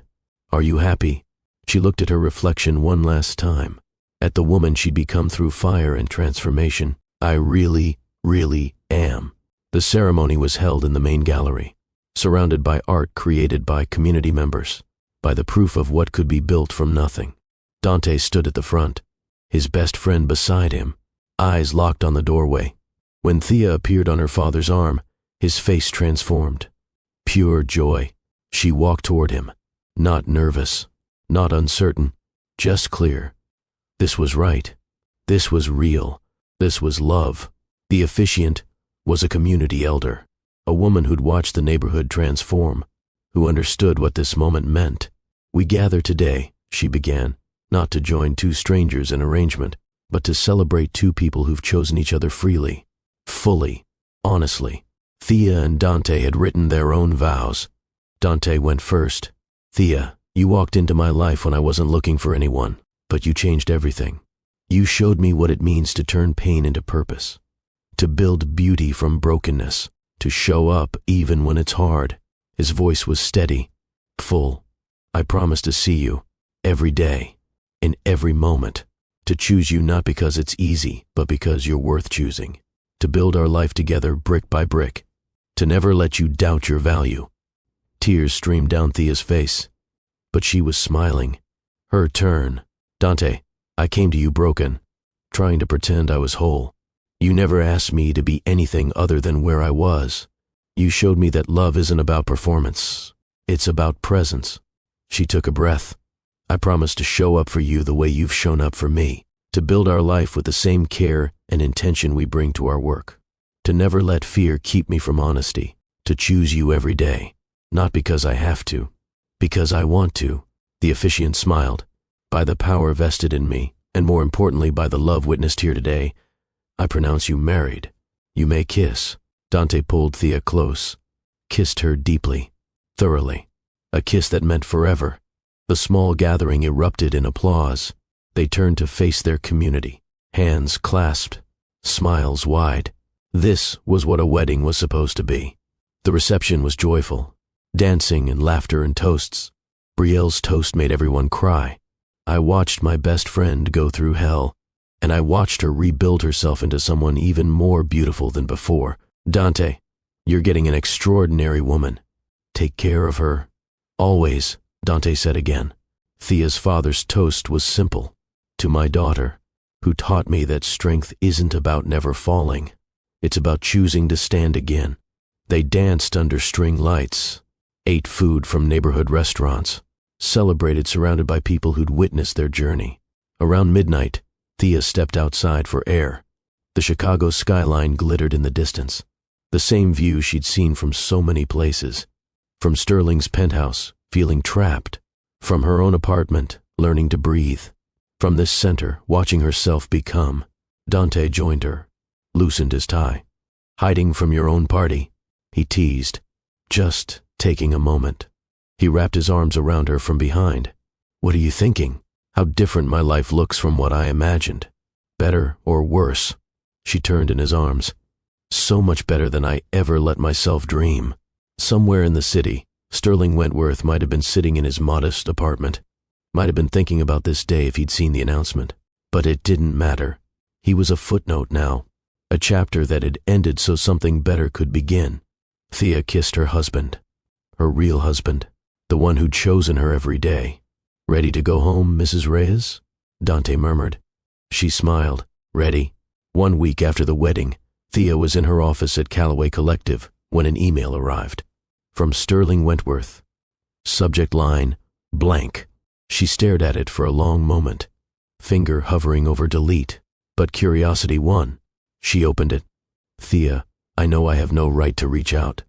Are you happy? She looked at her reflection one last time. At the woman she'd become through fire and transformation. I really, really am. The ceremony was held in the main gallery, surrounded by art created by community members, by the proof of what could be built from nothing. Dante stood at the front, his best friend beside him, eyes locked on the doorway. When Thea appeared on her father's arm, his face transformed. Pure joy. She walked toward him, not nervous, not uncertain, just clear. This was right. This was real. This was love. The officiant was a community elder, a woman who'd watched the neighborhood transform, who understood what this moment meant. We gather today, she began, not to join two strangers in arrangement, but to celebrate two people who've chosen each other freely, fully, honestly. Thea and Dante had written their own vows. Dante went first. Thea, you walked into my life when I wasn't looking for anyone, but you changed everything. You showed me what it means to turn pain into purpose, to build beauty from brokenness, to show up even when it's hard. His voice was steady, full. I promise to see you, every day, in every moment. To choose you not because it's easy, but because you're worth choosing. To build our life together brick by brick. To never let you doubt your value. Tears streamed down Thea's face, but she was smiling. Her turn. Dante, I came to you broken, trying to pretend I was whole. You never asked me to be anything other than where I was. You showed me that love isn't about performance. It's about presence. She took a breath. I promise to show up for you the way you've shown up for me, to build our life with the same care and intention we bring to our work, to never let fear keep me from honesty, to choose you every day, not because I have to, because I want to. The officiant smiled. By the power vested in me, and more importantly by the love witnessed here today, I pronounce you married. You may kiss. Dante pulled Thea close, kissed her deeply, thoroughly, a kiss that meant forever. The small gathering erupted in applause. They turned to face their community, hands clasped, smiles wide. This was what a wedding was supposed to be. The reception was joyful, dancing and laughter and toasts. Brielle's toast made everyone cry. I watched my best friend go through hell, and I watched her rebuild herself into someone even more beautiful than before. Dante, you're getting an extraordinary woman. Take care of her. Always, Dante said again. Thea's father's toast was simple. To my daughter, who taught me that strength isn't about never falling. It's about choosing to stand again. They danced under string lights, ate food from neighborhood restaurants, celebrated surrounded by people who'd witnessed their journey. Around midnight, Thea stepped outside for air. The Chicago skyline glittered in the distance, the same view she'd seen from so many places. From Sterling's penthouse, feeling trapped. From her own apartment, learning to breathe. From this center, watching herself become. Dante joined her, loosened his tie. Hiding from your own party, he teased, just taking a moment. He wrapped his arms around her from behind. What are you thinking? How different my life looks from what I imagined. Better or worse? She turned in his arms. So much better than I ever let myself dream. Somewhere in the city, Sterling Wentworth might have been sitting in his modest apartment. Might have been thinking about this day if he'd seen the announcement. But it didn't matter. He was a footnote now. A chapter that had ended so something better could begin. Thea kissed her husband. Her real husband. The one who'd chosen her every day. Ready to go home, Mrs. Reyes? Dante murmured. She smiled. Ready. 1 week after the wedding, Thea was in her office at Callaway Collective when an email arrived. From Sterling Wentworth. Subject line, blank. She stared at it for a long moment, finger hovering over delete, but curiosity won. She opened it. Thea, I know I have no right to reach out.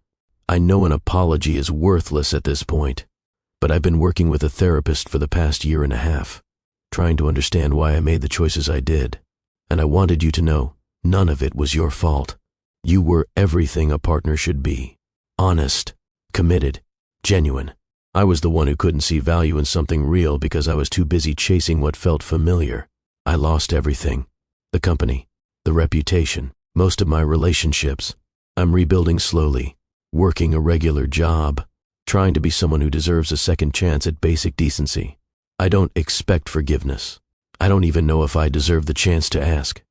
I know an apology is worthless at this point, but I've been working with a therapist for the past 1.5 years, trying to understand why I made the choices I did, and I wanted you to know none of it was your fault. You were everything a partner should be. Honest, committed, genuine. I was the one who couldn't see value in something real because I was too busy chasing what felt familiar. I lost everything. The company, the reputation, most of my relationships. I'm rebuilding slowly, working a regular job, trying to be someone who deserves a second chance at basic decency. I don't expect forgiveness. I don't even know if I deserve the chance to ask.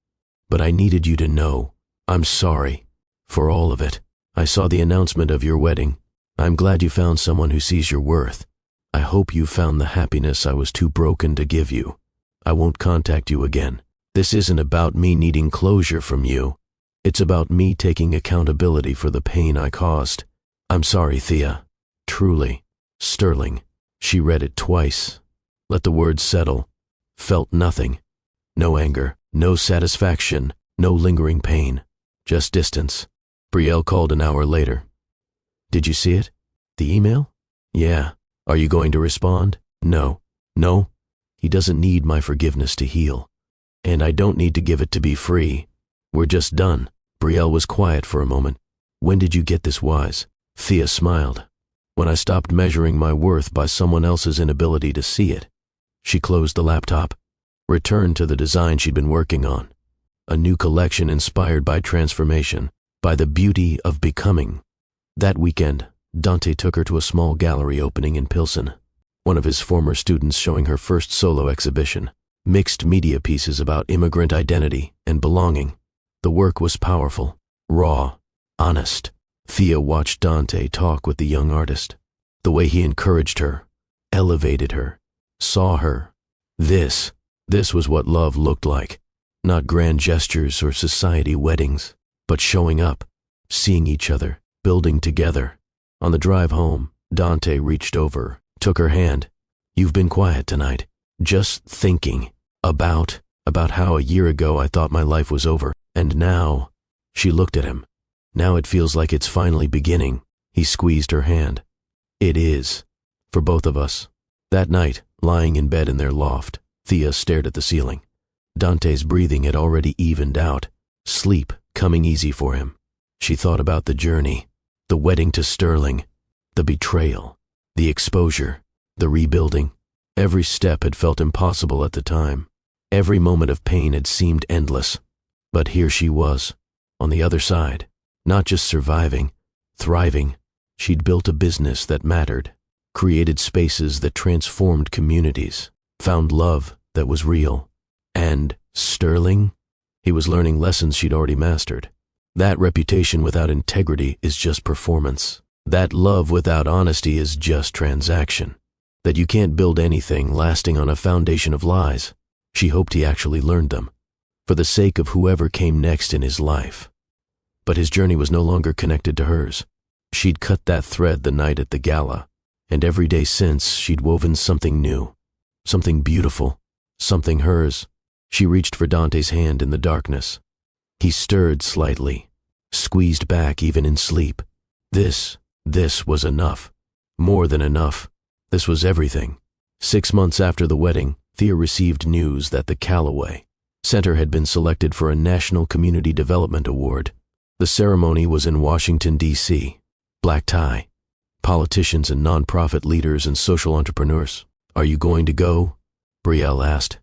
But I needed you to know, I'm sorry for all of it. I saw the announcement of your wedding. I'm glad you found someone who sees your worth. I hope you found the happiness I was too broken to give you. I won't contact you again. This isn't about me needing closure from you. It's about me taking accountability for the pain I caused. I'm sorry, Thea. Truly. Sterling. She read it twice. Let the words settle. Felt nothing. No anger, no satisfaction, no lingering pain. Just distance. Brielle called an hour later. Did you see it? The email? Yeah. Are you going to respond? No. No? He doesn't need my forgiveness to heal. And I don't need to give it to be free. We're just done. Brielle was quiet for a moment. When did you get this wise? Thea smiled. When I stopped measuring my worth by someone else's inability to see it. She closed the laptop, returned to the design she'd been working on. A new collection inspired by transformation, by the beauty of becoming. That weekend, Dante took her to a small gallery opening in Pilsen, one of his former students showing her first solo exhibition, mixed media pieces about immigrant identity and belonging. The work was powerful, raw, honest. Thea watched Dante talk with the young artist. The way he encouraged her, elevated her, saw her. This was what love looked like. Not grand gestures or society weddings, but showing up, seeing each other, building together. On the drive home, Dante reached over, took her hand. "You've been quiet tonight, just thinking about how a year ago I thought my life was over, and now." She looked at him. "Now it feels like it's finally beginning." He squeezed her hand. "It is, for both of us." That night, lying in bed in their loft, Thea stared at the ceiling. Dante's breathing had already evened out, sleep coming easy for him. She thought about the journey, the wedding to Sterling, the betrayal, the exposure, the rebuilding. Every step had felt impossible at the time. Every moment of pain had seemed endless. But here she was, on the other side, not just surviving, thriving. She'd built a business that mattered, created spaces that transformed communities, found love that was real. And Sterling? He was learning lessons she'd already mastered. That reputation without integrity is just performance. That love without honesty is just transaction. That you can't build anything lasting on a foundation of lies. She hoped he actually learned them, for the sake of whoever came next in his life. But his journey was no longer connected to hers. She'd cut that thread the night at the gala, and every day since she'd woven something new, something beautiful, something hers. She reached for Dante's hand in the darkness. He stirred slightly, squeezed back even in sleep. This was enough. More than enough. This was everything. 6 months after the wedding, Thea received news that the Callaway Center had been selected for a National Community Development Award. The ceremony was in Washington, D.C. Black tie. Politicians and nonprofit leaders and social entrepreneurs. "Are you going to go?" Brielle asked.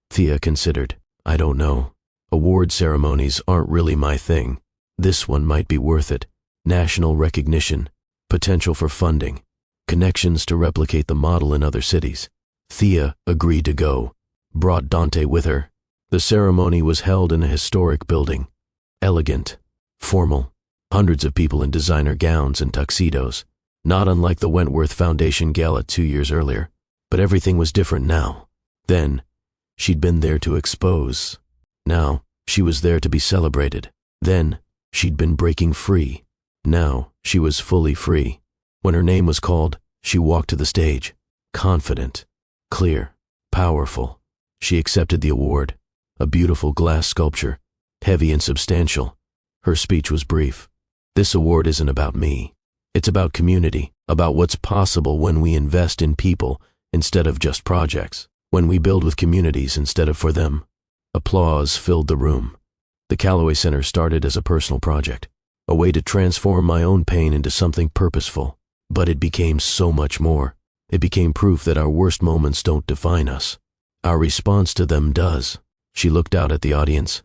Thea considered. "I don't know. Award ceremonies aren't really my thing. This one might be worth it. National recognition, potential for funding, connections to replicate the model in other cities." Thea agreed to go, brought Dante with her. The ceremony was held in a historic building. Elegant, formal, hundreds of people in designer gowns and tuxedos, not unlike the Wentworth Foundation Gala 2 years earlier. But everything was different now. Then, she'd been there to expose. Now, she was there to be celebrated. Then, she'd been breaking free. Now, she was fully free. When her name was called, she walked to the stage, confident, clear, powerful. She accepted the award, a beautiful glass sculpture, heavy and substantial. Her speech was brief. "This award isn't about me. It's about community, about what's possible when we invest in people instead of just projects, when we build with communities instead of for them." Applause filled the room. The Callaway Center started as a personal project, a way to transform my own pain into something purposeful. But it became so much more. It became proof that our worst moments don't define us. Our response to them does. She looked out at the audience.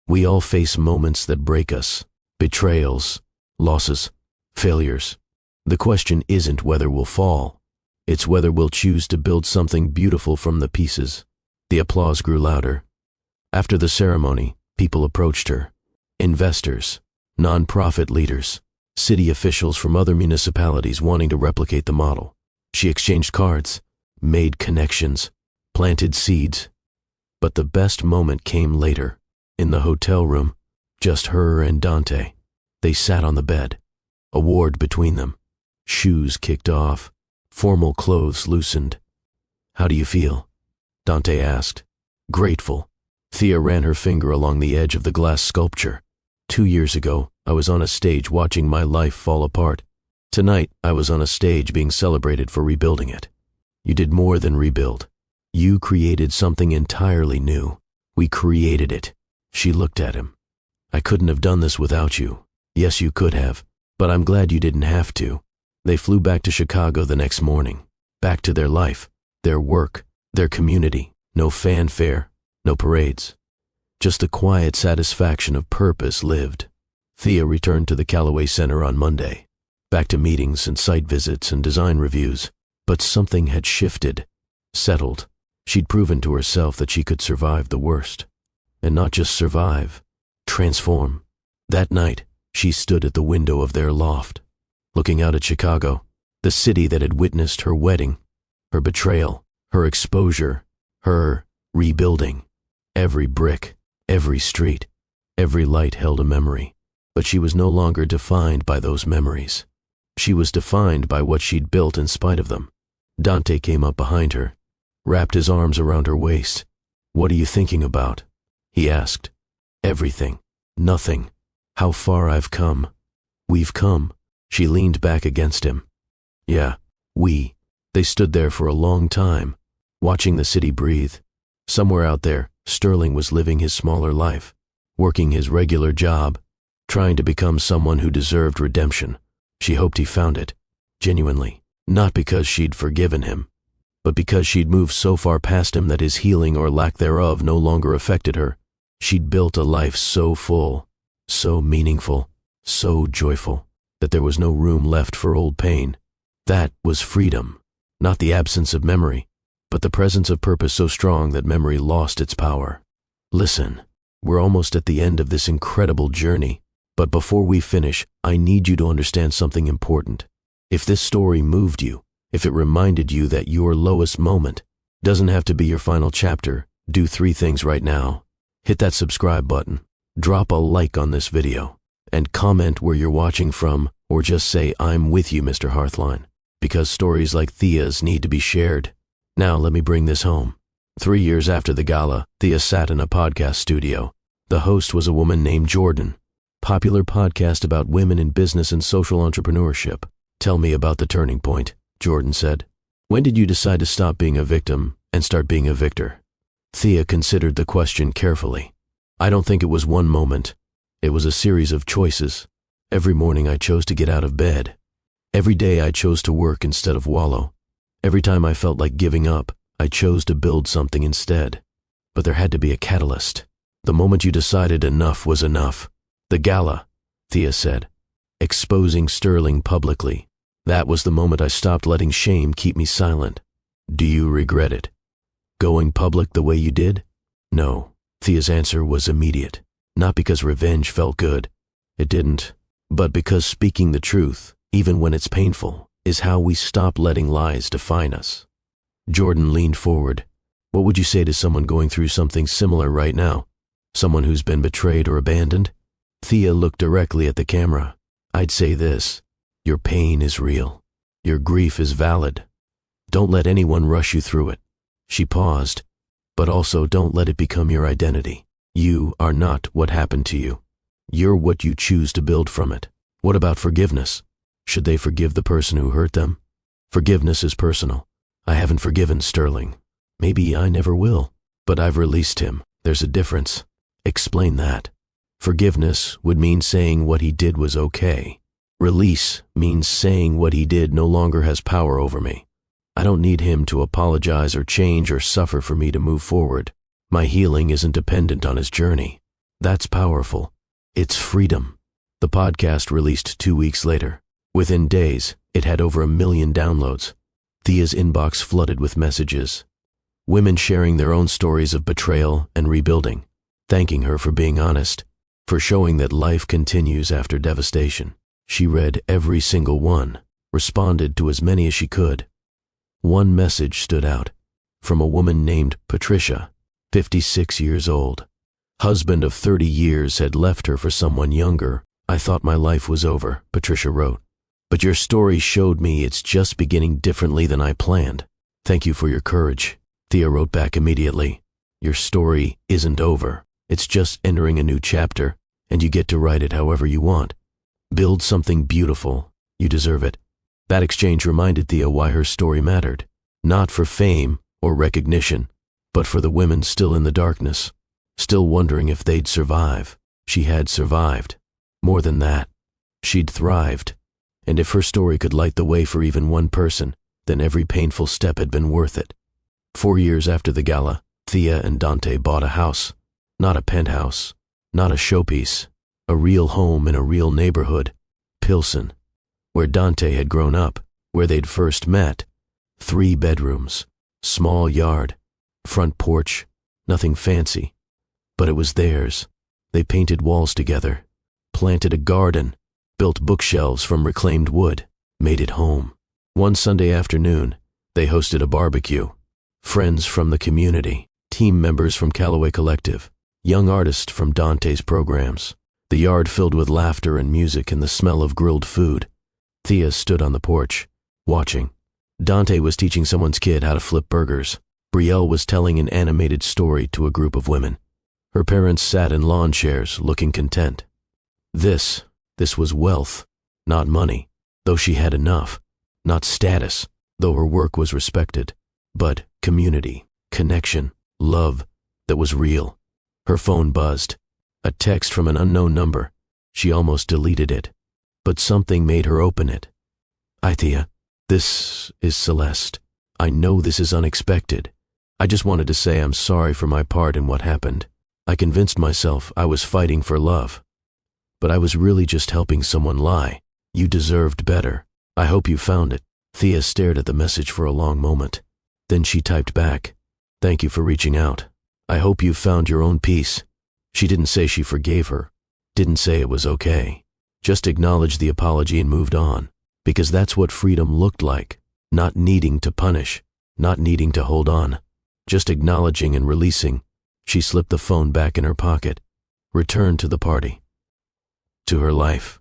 We all face moments that break us, betrayals, losses, failures. The question isn't whether we'll fall. It's whether we'll choose to build something beautiful from the pieces. The applause grew louder. After the ceremony, people approached her. Investors, nonprofit leaders, city officials from other municipalities wanting to replicate the model. She exchanged cards, made connections, planted seeds. But the best moment came later, in the hotel room, just her and Dante. They sat on the bed, award between them. Shoes kicked off, formal clothes loosened. "How do you feel?" Dante asked. "Grateful." Thea ran her finger along the edge of the glass sculpture. 2 years ago, I was on a stage watching my life fall apart. Tonight, I was on a stage being celebrated for rebuilding it. You did more than rebuild. You created something entirely new. We created it. She looked at him. "I couldn't have done this without you." "Yes, you could have, but I'm glad you didn't have to." They flew back to Chicago the next morning, back to their life, their work, their community. No fanfare, no parades. Just the quiet satisfaction of purpose lived. Thea returned to the Callaway Center on Monday. back to meetings and site visits and design reviews. But something had shifted, settled. She'd proven to herself that she could survive the worst. And not just survive, transform. That night, she stood at the window of their loft, looking out at Chicago, the city that had witnessed her wedding, her betrayal, her exposure, her rebuilding. Every brick, every street, every light held a memory. But she was no longer defined by those memories. She was defined by what she'd built in spite of them. Dante came up behind her, wrapped his arms around her waist. "What are you thinking about?" he asked. "Everything. Nothing. How far I've come." "We've come." She leaned back against him. "Yeah, we." They stood there for a long time, watching the city breathe. Somewhere out there, Sterling was living his smaller life, working his regular job, trying to become someone who deserved redemption. She hoped he found it, genuinely, not because she'd forgiven him, but because she'd moved so far past him that his healing or lack thereof no longer affected her. She'd built a life so full, so meaningful, so joyful, that there was no room left for old pain. That was freedom, not the absence of memory, but the presence of purpose so strong that memory lost its power. "Listen, we're almost at the end of this incredible journey, but before we finish, I need you to understand something important. If this story moved you, if it reminded you that your lowest moment doesn't have to be your final chapter, do 3 things right now. Hit that subscribe button, drop a like on this video, and comment where you're watching from, or just say, 'I'm with you, Mr. Hearthline,' because stories like Thea's need to be shared. Now let me bring this home. 3 years after the gala, Thea sat in a podcast studio. The host was a woman named Jordan. Popular podcast about women in business and social entrepreneurship. "Tell me about the turning point," Jordan said. "When did you decide to stop being a victim and start being a victor?" Thea considered the question carefully. "I don't think it was one moment. It was a series of choices. Every morning I chose to get out of bed. Every day I chose to work instead of wallow. Every time I felt like giving up, I chose to build something instead. But there had to be a catalyst. The moment you decided enough was enough." "The gala," Thea said, "exposing Sterling publicly. That was the moment I stopped letting shame keep me silent." "Do you regret it? Going public the way you did?" "No." Thea's answer was immediate. Not because revenge felt good. It didn't. But because speaking the truth, even when it's painful, is how we stop letting lies define us. Jordan leaned forward. "What would you say to someone going through something similar right now? Someone who's been betrayed or abandoned?" Thea looked directly at the camera. "I'd say this. Your pain is real. Your grief is valid. Don't let anyone rush you through it." She paused. "But also don't let it become your identity. You are not what happened to you. You're what you choose to build from it." "What about forgiveness? Should they forgive the person who hurt them?" "Forgiveness is personal. I haven't forgiven Sterling. Maybe I never will. But I've released him. There's a difference." "Explain that." "Forgiveness would mean saying what he did was okay. Release means saying what he did no longer has power over me. I don't need him to apologize or change or suffer for me to move forward. My healing isn't dependent on his journey." That's powerful. It's freedom. The podcast released 2 weeks later. Within days, it had over 1 million downloads. Thea's inbox flooded with messages. Women sharing their own stories of betrayal and rebuilding, thanking her for being honest, for showing that life continues after devastation. She read every single one, responded to as many as she could. One message stood out, from a woman named Patricia, 56 years old. Husband of 30 years had left her for someone younger. "I thought my life was over," Patricia wrote. "But your story showed me it's just beginning differently than I planned. Thank you for your courage." Thea wrote back immediately. "Your story isn't over. It's just entering a new chapter, and you get to write it however you want. Build something beautiful. You deserve it." That exchange reminded Thea why her story mattered. Not for fame or recognition, but for the women still in the darkness, still wondering if they'd survive. She had survived. More than that, she'd thrived. And if her story could light the way for even one person, then every painful step had been worth it. 4 years after the gala, Thea and Dante bought a house. Not a penthouse, not a showpiece, a real home in a real neighborhood, Pilsen, where Dante had grown up, where they'd first met. 3 bedrooms, small yard, front porch, nothing fancy. But it was theirs. They painted walls together, planted a garden, built bookshelves from reclaimed wood, made it home. One Sunday afternoon, they hosted a barbecue. Friends from the community, team members from Callaway Collective, young artists from Dante's programs. The yard filled with laughter and music and the smell of grilled food. Thea stood on the porch, watching. Dante was teaching someone's kid how to flip burgers. Brielle was telling an animated story to a group of women. Her parents sat in lawn chairs, looking content. This was wealth, not money, though she had enough. Not status, though her work was respected. But community, connection, love that was real. Her phone buzzed. A text from an unknown number. She almost deleted it. But something made her open it. "Hi, Thea. This is Celeste. I know this is unexpected. I just wanted to say I'm sorry for my part in what happened. I convinced myself I was fighting for love. But I was really just helping someone lie. You deserved better. I hope you found it." Thea stared at the message for a long moment. Then she typed back, "Thank you for reaching out. I hope you found your own peace." She didn't say she forgave her, didn't say it was okay. Just acknowledged the apology and moved on, because that's what freedom looked like. Not needing to punish, not needing to hold on, just acknowledging and releasing. She slipped the phone back in her pocket, returned to the party, to her life,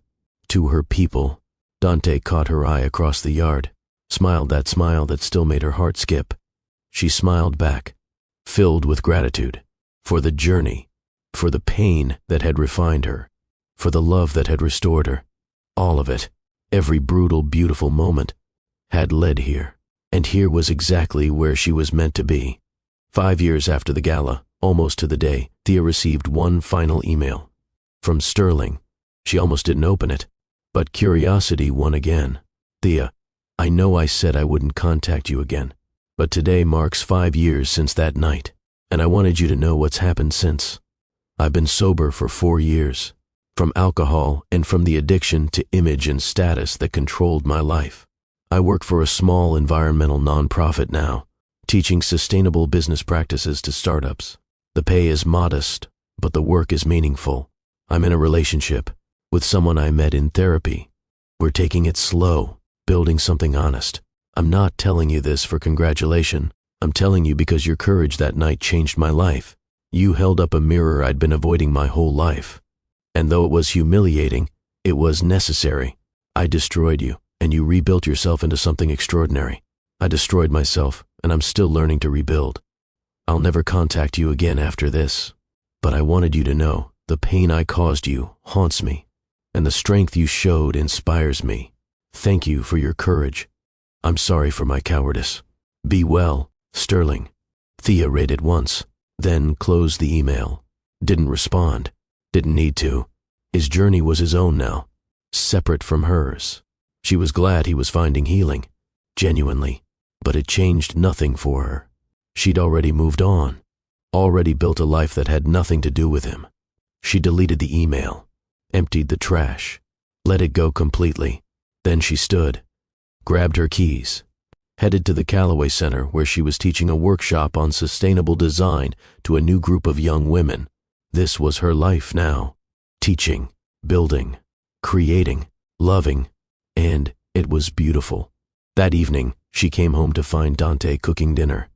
to her people. Dante caught her eye across the yard, smiled that smile that still made her heart skip. She smiled back, filled with gratitude, for the journey, for the pain that had refined her, for the love that had restored her. All of it, every brutal, beautiful moment, had led here. And here was exactly where she was meant to be. 5 years after the gala, almost to the day, Thea received one final email. From Sterling. She almost didn't open it, but curiosity won again. "Thea, I know I said I wouldn't contact you again, but today marks 5 years since that night, and I wanted you to know what's happened since. I've been sober for 4 years, from alcohol and from the addiction to image and status that controlled my life. I work for a small environmental nonprofit now, teaching sustainable business practices to startups. The pay is modest, but the work is meaningful. I'm in a relationship with someone I met in therapy. We're taking it slow, building something honest. I'm not telling you this for congratulation. I'm telling you because your courage that night changed my life. You held up a mirror I'd been avoiding my whole life. And though it was humiliating, it was necessary. I destroyed you, and you rebuilt yourself into something extraordinary. I destroyed myself, and I'm still learning to rebuild. I'll never contact you again after this. But I wanted you to know the pain I caused you haunts me, and the strength you showed inspires me. Thank you for your courage. I'm sorry for my cowardice. Be well, Sterling." Thea read it once, then closed the email. Didn't respond. Didn't need to. His journey was his own now, separate from hers. She was glad he was finding healing, genuinely, but it changed nothing for her. She'd already moved on, already built a life that had nothing to do with him. She deleted the email, emptied the trash, let it go completely. Then she stood, grabbed her keys, headed to the Callaway Center where she was teaching a workshop on sustainable design to a new group of young women. This was her life now, teaching, building, creating, loving, and it was beautiful. That evening, she came home to find Dante cooking dinner.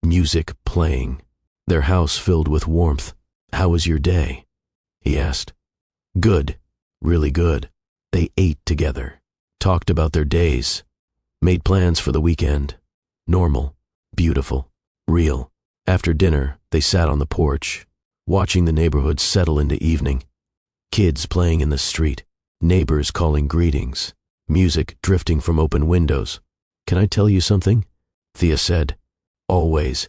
Music playing, their house filled with warmth. "How was your day?" he asked. "Good, really good." They ate together, talked about their days, made plans for the weekend. Normal, beautiful, real. After dinner, they sat on the porch, watching the neighborhood settle into evening. Kids playing in the street, neighbors calling greetings, music drifting from open windows. "Can I tell you something?" Thea said. "Always.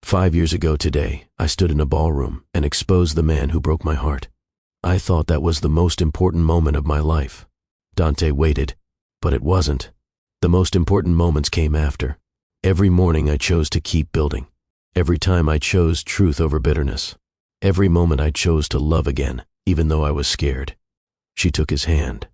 5 years ago today, I stood in a ballroom and exposed the man who broke my heart. I thought that was the most important moment of my life." Dante waited, but it wasn't. The most important moments came after. Every morning I chose to keep building. Every time I chose truth over bitterness. Every moment I chose to love again, even though I was scared. She took his hand.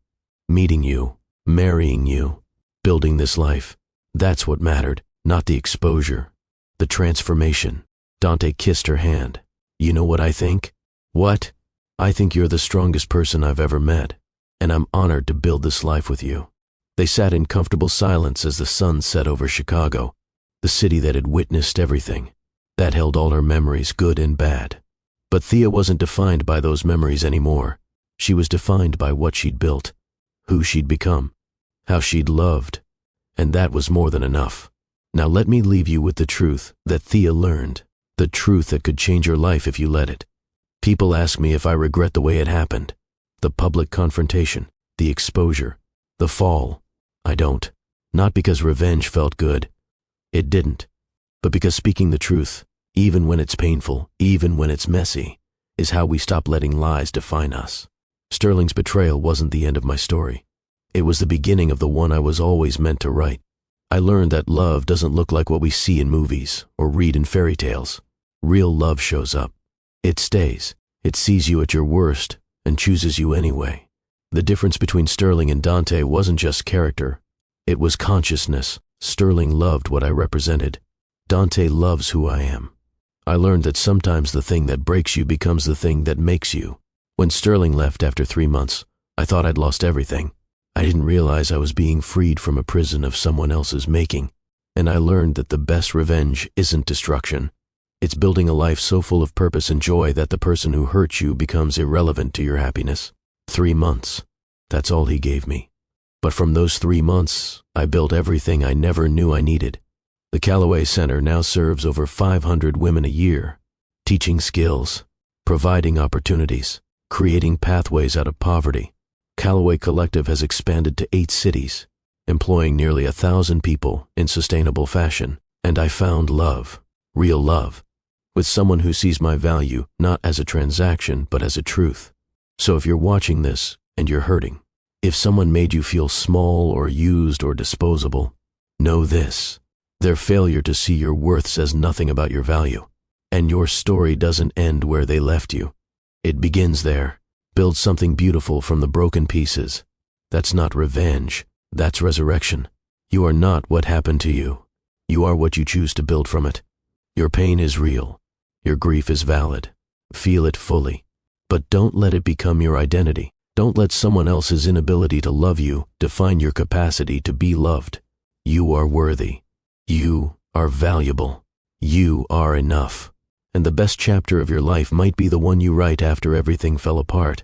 "Meeting you marrying you, building this life. That's what mattered, not the exposure, the transformation. Dante kissed her hand. You know what I think? What? I think you're the strongest person I've ever met, and I'm honored to build this life with you. They sat in comfortable silence as the sun set over Chicago, the city that had witnessed everything, that held all her memories, good and bad. But Thea wasn't defined by those memories anymore. She was defined by what she'd built, who she'd become, how she'd loved, and that was more than enough. Now let me leave you with the truth that Thea learned, the truth that could change your life if you let it. People ask me if I regret the way it happened, the public confrontation, the exposure, the fall. I don't. Not because revenge felt good. It didn't. But because speaking the truth, even when it's painful, even when it's messy, is how we stop letting lies define us. Sterling's betrayal wasn't the end of my story. It was the beginning of the one I was always meant to write. I learned that love doesn't look like what we see in movies or read in fairy tales. Real love shows up. It stays. It sees you at your worst and chooses you anyway. The difference between Sterling and Dante wasn't just character. It was consciousness. Sterling loved what I represented. Dante loves who I am. I learned that sometimes the thing that breaks you becomes the thing that makes you. When Sterling left after 3 months, I thought I'd lost everything. I didn't realize I was being freed from a prison of someone else's making. And I learned that the best revenge isn't destruction. It's building a life so full of purpose and joy that the person who hurt you becomes irrelevant to your happiness. 3 months. That's all he gave me. But from those 3 months, I built everything I never knew I needed. The Callaway Center now serves over 500 women a year, teaching skills, providing opportunities, creating pathways out of poverty. Callaway Collective has expanded to 8 cities, employing nearly 1,000 people in sustainable fashion. And I found love, real love, with someone who sees my value not as a transaction but as a truth. So if you're watching this and you're hurting, if someone made you feel small or used or disposable, know this: their failure to see your worth says nothing about your value. And your story doesn't end where they left you. It begins there. Build something beautiful from the broken pieces. That's not revenge. That's resurrection. You are not what happened to you. You are what you choose to build from it. Your pain is real. Your grief is valid. Feel it fully. But don't let it become your identity. Don't let someone else's inability to love you define your capacity to be loved. You are worthy. You are valuable. You are enough. And the best chapter of your life might be the one you write after everything fell apart.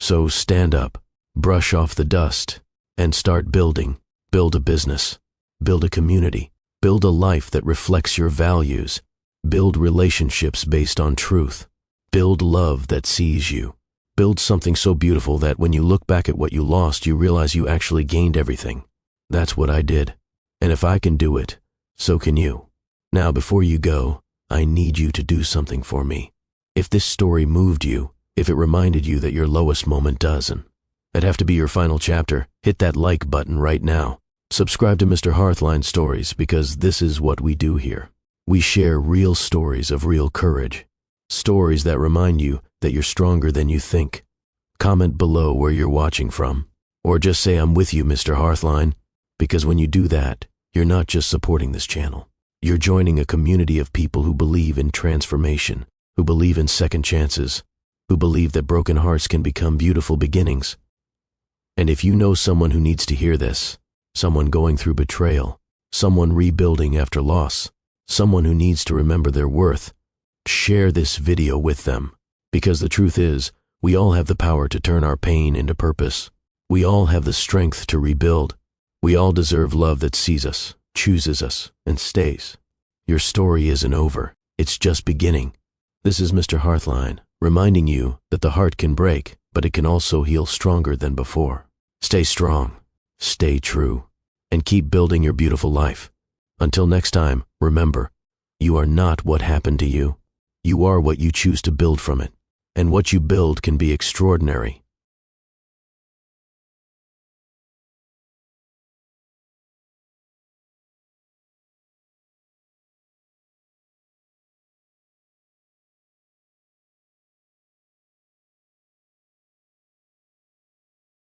So stand up, brush off the dust, and start building. Build a business. Build a community. Build a life that reflects your values. Build relationships based on truth. Build love that sees you. Build something so beautiful that when you look back at what you lost, you realize you actually gained everything. That's what I did. And if I can do it, so can you. Now, before you go, I need you to do something for me. If this story moved you, if it reminded you that your lowest moment doesn't, that'd have to be your final chapter, hit that like button right now. Subscribe to Mr. Hearthline Stories, because this is what we do here. We share real stories of real courage. Stories that remind you that you're stronger than you think. Comment below where you're watching from. Or just say, I'm with you, Mr. Hearthline. Because when you do that, you're not just supporting this channel. You're joining a community of people who believe in transformation, who believe in second chances, who believe that broken hearts can become beautiful beginnings. And if you know someone who needs to hear this, someone going through betrayal, someone rebuilding after loss, someone who needs to remember their worth, share this video with them. Because the truth is, we all have the power to turn our pain into purpose. We all have the strength to rebuild. We all deserve love that sees us, chooses us, and stays. Your story isn't over. It's just beginning. This is Mr. Hearthline, reminding you that the heart can break, but it can also heal stronger than before. Stay strong, stay true, and keep building your beautiful life. Until next time, remember, you are not what happened to you. You are what you choose to build from it. And what you build can be extraordinary.